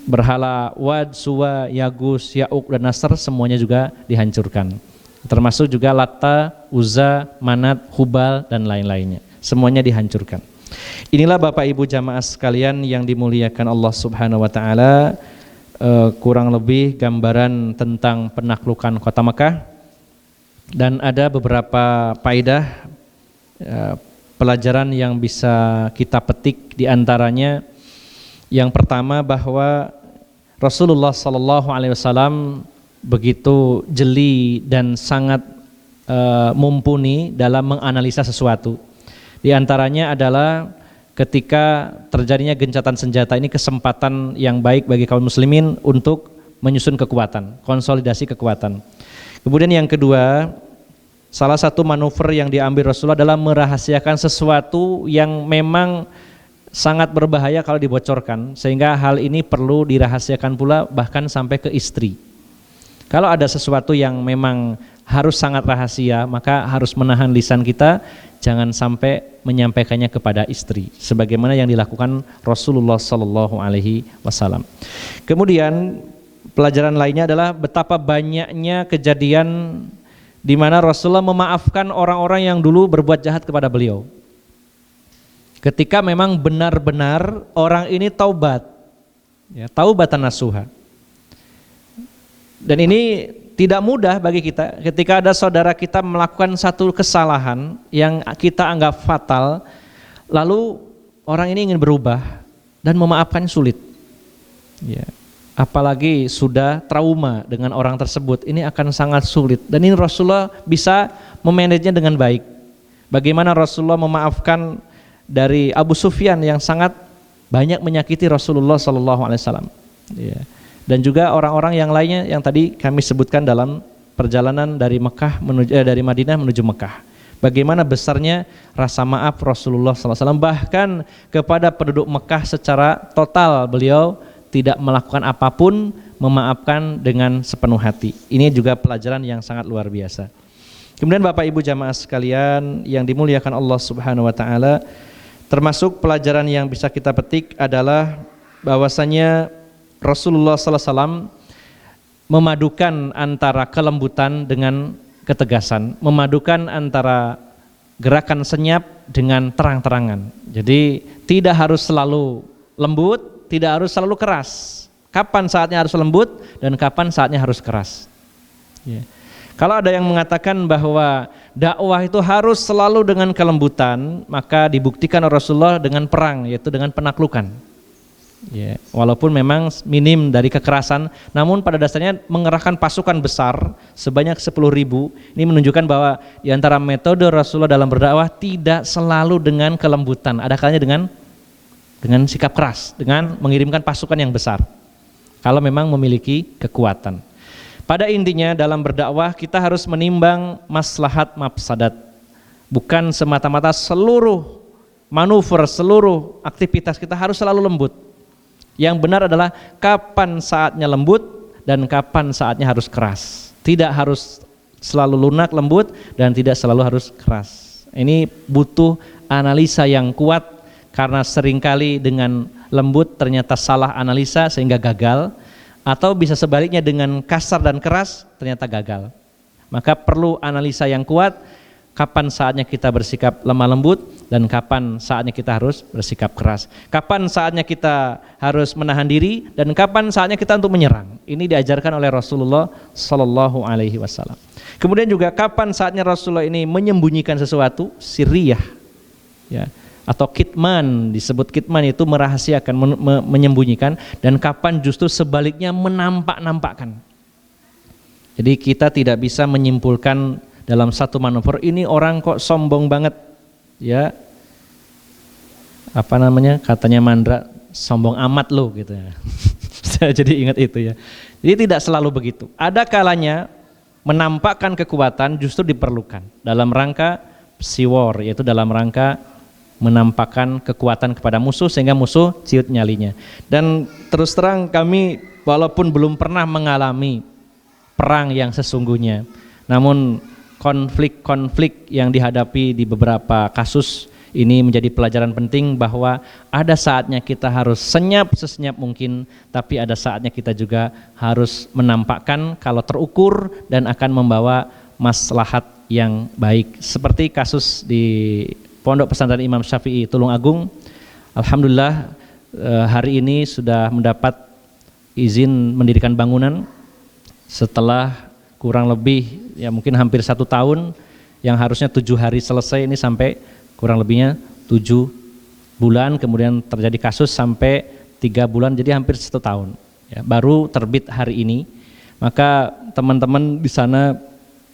berhala Wad, Suwa, Yagus, Ya'uq dan Nasr, semuanya juga dihancurkan. Termasuk juga Latta, Uzza, Manat, Hubal dan lain-lainnya, semuanya dihancurkan. Inilah Bapak Ibu jamaah sekalian yang dimuliakan Allah Subhanahu wa taala, kurang lebih gambaran tentang penaklukan kota Mekah. Dan ada beberapa faedah pelajaran yang bisa kita petik, di antaranya yang pertama bahwa Rasulullah SAW begitu jeli dan sangat mumpuni dalam menganalisa sesuatu. Di antaranya adalah ketika terjadinya gencatan senjata, ini kesempatan yang baik bagi kaum muslimin untuk menyusun kekuatan, konsolidasi kekuatan. Kemudian yang kedua, salah satu manuver yang diambil Rasulullah adalah merahasiakan sesuatu yang memang sangat berbahaya kalau dibocorkan, sehingga hal ini perlu dirahasiakan pula bahkan sampai ke istri. Kalau ada sesuatu yang memang harus sangat rahasia, maka harus menahan lisan kita, jangan sampai menyampaikannya kepada istri, sebagaimana yang dilakukan Rasulullah Sallallahu Alaihi Wasallam. Kemudian pelajaran lainnya adalah betapa banyaknya kejadian di mana Rasulullah memaafkan orang-orang yang dulu berbuat jahat kepada beliau. Ketika memang benar-benar orang ini taubat, ya, taubatan nasuha. Dan ini tidak mudah bagi kita ketika ada saudara kita melakukan satu kesalahan yang kita anggap fatal, lalu orang ini ingin berubah dan memaafkan sulit. Ya. Apalagi sudah trauma dengan orang tersebut, ini akan sangat sulit. Dan ini Rasulullah bisa memanagenya dengan baik. Bagaimana Rasulullah memaafkan dari Abu Sufyan yang sangat banyak menyakiti Rasulullah SAW. Ya. Dan juga orang-orang yang lainnya yang tadi kami sebutkan dalam perjalanan dari dari Madinah menuju Mekah. Bagaimana besarnya rasa maaf Rasulullah SAW, bahkan kepada penduduk Mekah secara total beliau tidak melakukan apapun, memaafkan dengan sepenuh hati. Ini juga pelajaran yang sangat luar biasa. Kemudian Bapak Ibu jamaah sekalian yang dimuliakan Allah Subhanahu wa taala, termasuk pelajaran yang bisa kita petik adalah bahwasanya Rasulullah SAW memadukan antara kelembutan dengan ketegasan, memadukan antara gerakan senyap dengan terang-terangan. Jadi tidak harus selalu lembut, tidak harus selalu keras. Kapan saatnya harus lembut dan kapan saatnya harus keras. Ya. Kalau ada yang mengatakan bahwa dakwah itu harus selalu dengan kelembutan, maka dibuktikan Rasulullah dengan perang, yaitu dengan penaklukan. Ya, walaupun memang minim dari kekerasan, namun pada dasarnya mengerahkan pasukan besar sebanyak 10.000. Ini menunjukkan bahwa di antara metode Rasulullah dalam berdakwah tidak selalu dengan kelembutan, ada kalanya dengan sikap keras, dengan mengirimkan pasukan yang besar kalau memang memiliki kekuatan. Pada intinya dalam berdakwah kita harus menimbang maslahat mafsadat, bukan semata-mata seluruh manuver, seluruh aktivitas kita harus selalu lembut. Yang benar adalah kapan saatnya lembut dan kapan saatnya harus keras. Tidak harus selalu lunak lembut dan tidak selalu harus keras. Ini butuh analisa yang kuat, karena seringkali dengan lembut ternyata salah analisa sehingga gagal, atau bisa sebaliknya dengan kasar dan keras ternyata gagal. Maka perlu analisa yang kuat, kapan saatnya kita bersikap lemah lembut dan kapan saatnya kita harus bersikap keras. Kapan saatnya kita harus menahan diri dan kapan saatnya kita untuk menyerang. Ini diajarkan oleh Rasulullah Sallallahu Alaihi Wasallam. Kemudian juga kapan saatnya Rasulullah ini menyembunyikan sesuatu, sirriyah, ya, atau kitman, disebut kitman itu merahasiakan, menyembunyikan, dan kapan justru sebaliknya menampak-nampakkan. Jadi kita tidak bisa menyimpulkan dalam satu manuver ini orang kok sombong banget, ya, apa namanya, katanya Mandra, sombong amat lo gitu ya. Saya jadi ingat itu ya. Jadi tidak selalu begitu. Ada kalanya menampakkan kekuatan justru diperlukan dalam rangka siwar, yaitu dalam rangka menampakkan kekuatan kepada musuh sehingga musuh ciut nyalinya. Dan terus terang kami walaupun belum pernah mengalami perang yang sesungguhnya, namun konflik-konflik yang dihadapi di beberapa kasus ini menjadi pelajaran penting bahwa ada saatnya kita harus senyap sesenyap mungkin, tapi ada saatnya kita juga harus menampakkan kalau terukur dan akan membawa maslahat yang baik. Seperti kasus di Pondok Pesantren Imam Syafi'i Tulungagung, alhamdulillah hari ini sudah mendapat izin mendirikan bangunan setelah kurang lebih ya mungkin hampir 1 tahun, yang harusnya 7 hari selesai ini sampai kurang lebihnya 7 bulan, kemudian terjadi kasus sampai 3 bulan, jadi hampir 1 tahun ya, baru terbit hari ini. Maka teman-teman di sana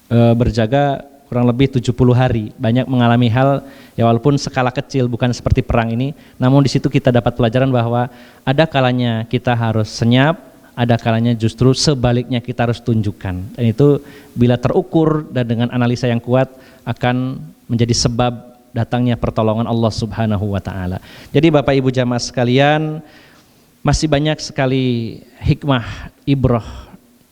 berjaga kurang lebih 70 hari, banyak mengalami hal ya walaupun skala kecil, bukan seperti perang ini, namun di situ kita dapat pelajaran bahwa ada kalanya kita harus senyap, ada kalanya justru sebaliknya kita harus tunjukkan, dan itu bila terukur dan dengan analisa yang kuat akan menjadi sebab datangnya pertolongan Allah Subhanahu wa taala. Jadi Bapak Ibu jamaah sekalian, masih banyak sekali hikmah, ibrah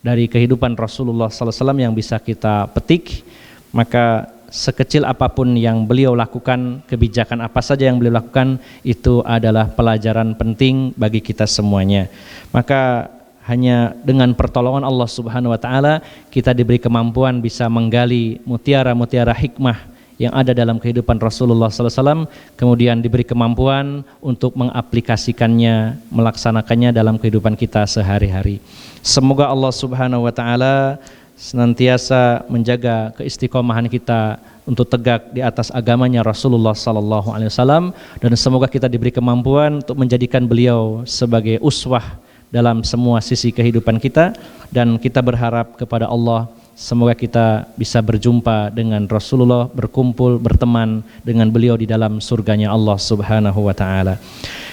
dari kehidupan Rasulullah SAW yang bisa kita petik, maka sekecil apapun yang beliau lakukan, kebijakan apa saja yang beliau lakukan, itu adalah pelajaran penting bagi kita semuanya. Maka hanya dengan pertolongan Allah Subhanahu wa taala kita diberi kemampuan bisa menggali mutiara-mutiara hikmah yang ada dalam kehidupan Rasulullah SAW, kemudian diberi kemampuan untuk mengaplikasikannya, melaksanakannya dalam kehidupan kita sehari-hari. Semoga Allah Subhanahu wa taala senantiasa menjaga keistiqomahan kita untuk tegak di atas agamanya Rasulullah SAW, dan semoga kita diberi kemampuan untuk menjadikan beliau sebagai uswah dalam semua sisi kehidupan kita, dan kita berharap kepada Allah semoga kita bisa berjumpa dengan Rasulullah, berkumpul, berteman dengan beliau di dalam surganya Allah Subhanahu wa taala.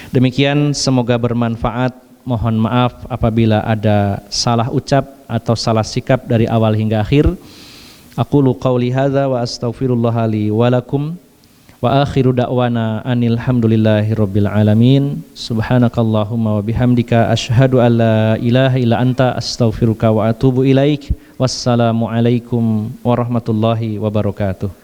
Demikian, semoga bermanfaat. Mohon maaf apabila ada salah ucap atau salah sikap dari awal hingga akhir. Aqulu qauli hadza wa astaghfirullah li wa lakum. Wa akhiru da'wana anil hamdulillahi rabbil alamin. Subhanakallahumma wa bihamdika asyhadu an la ilaha illa anta astaghfiruka wa atubu ilaik. Wassalamu alaikum warahmatullahi wabarakatuh.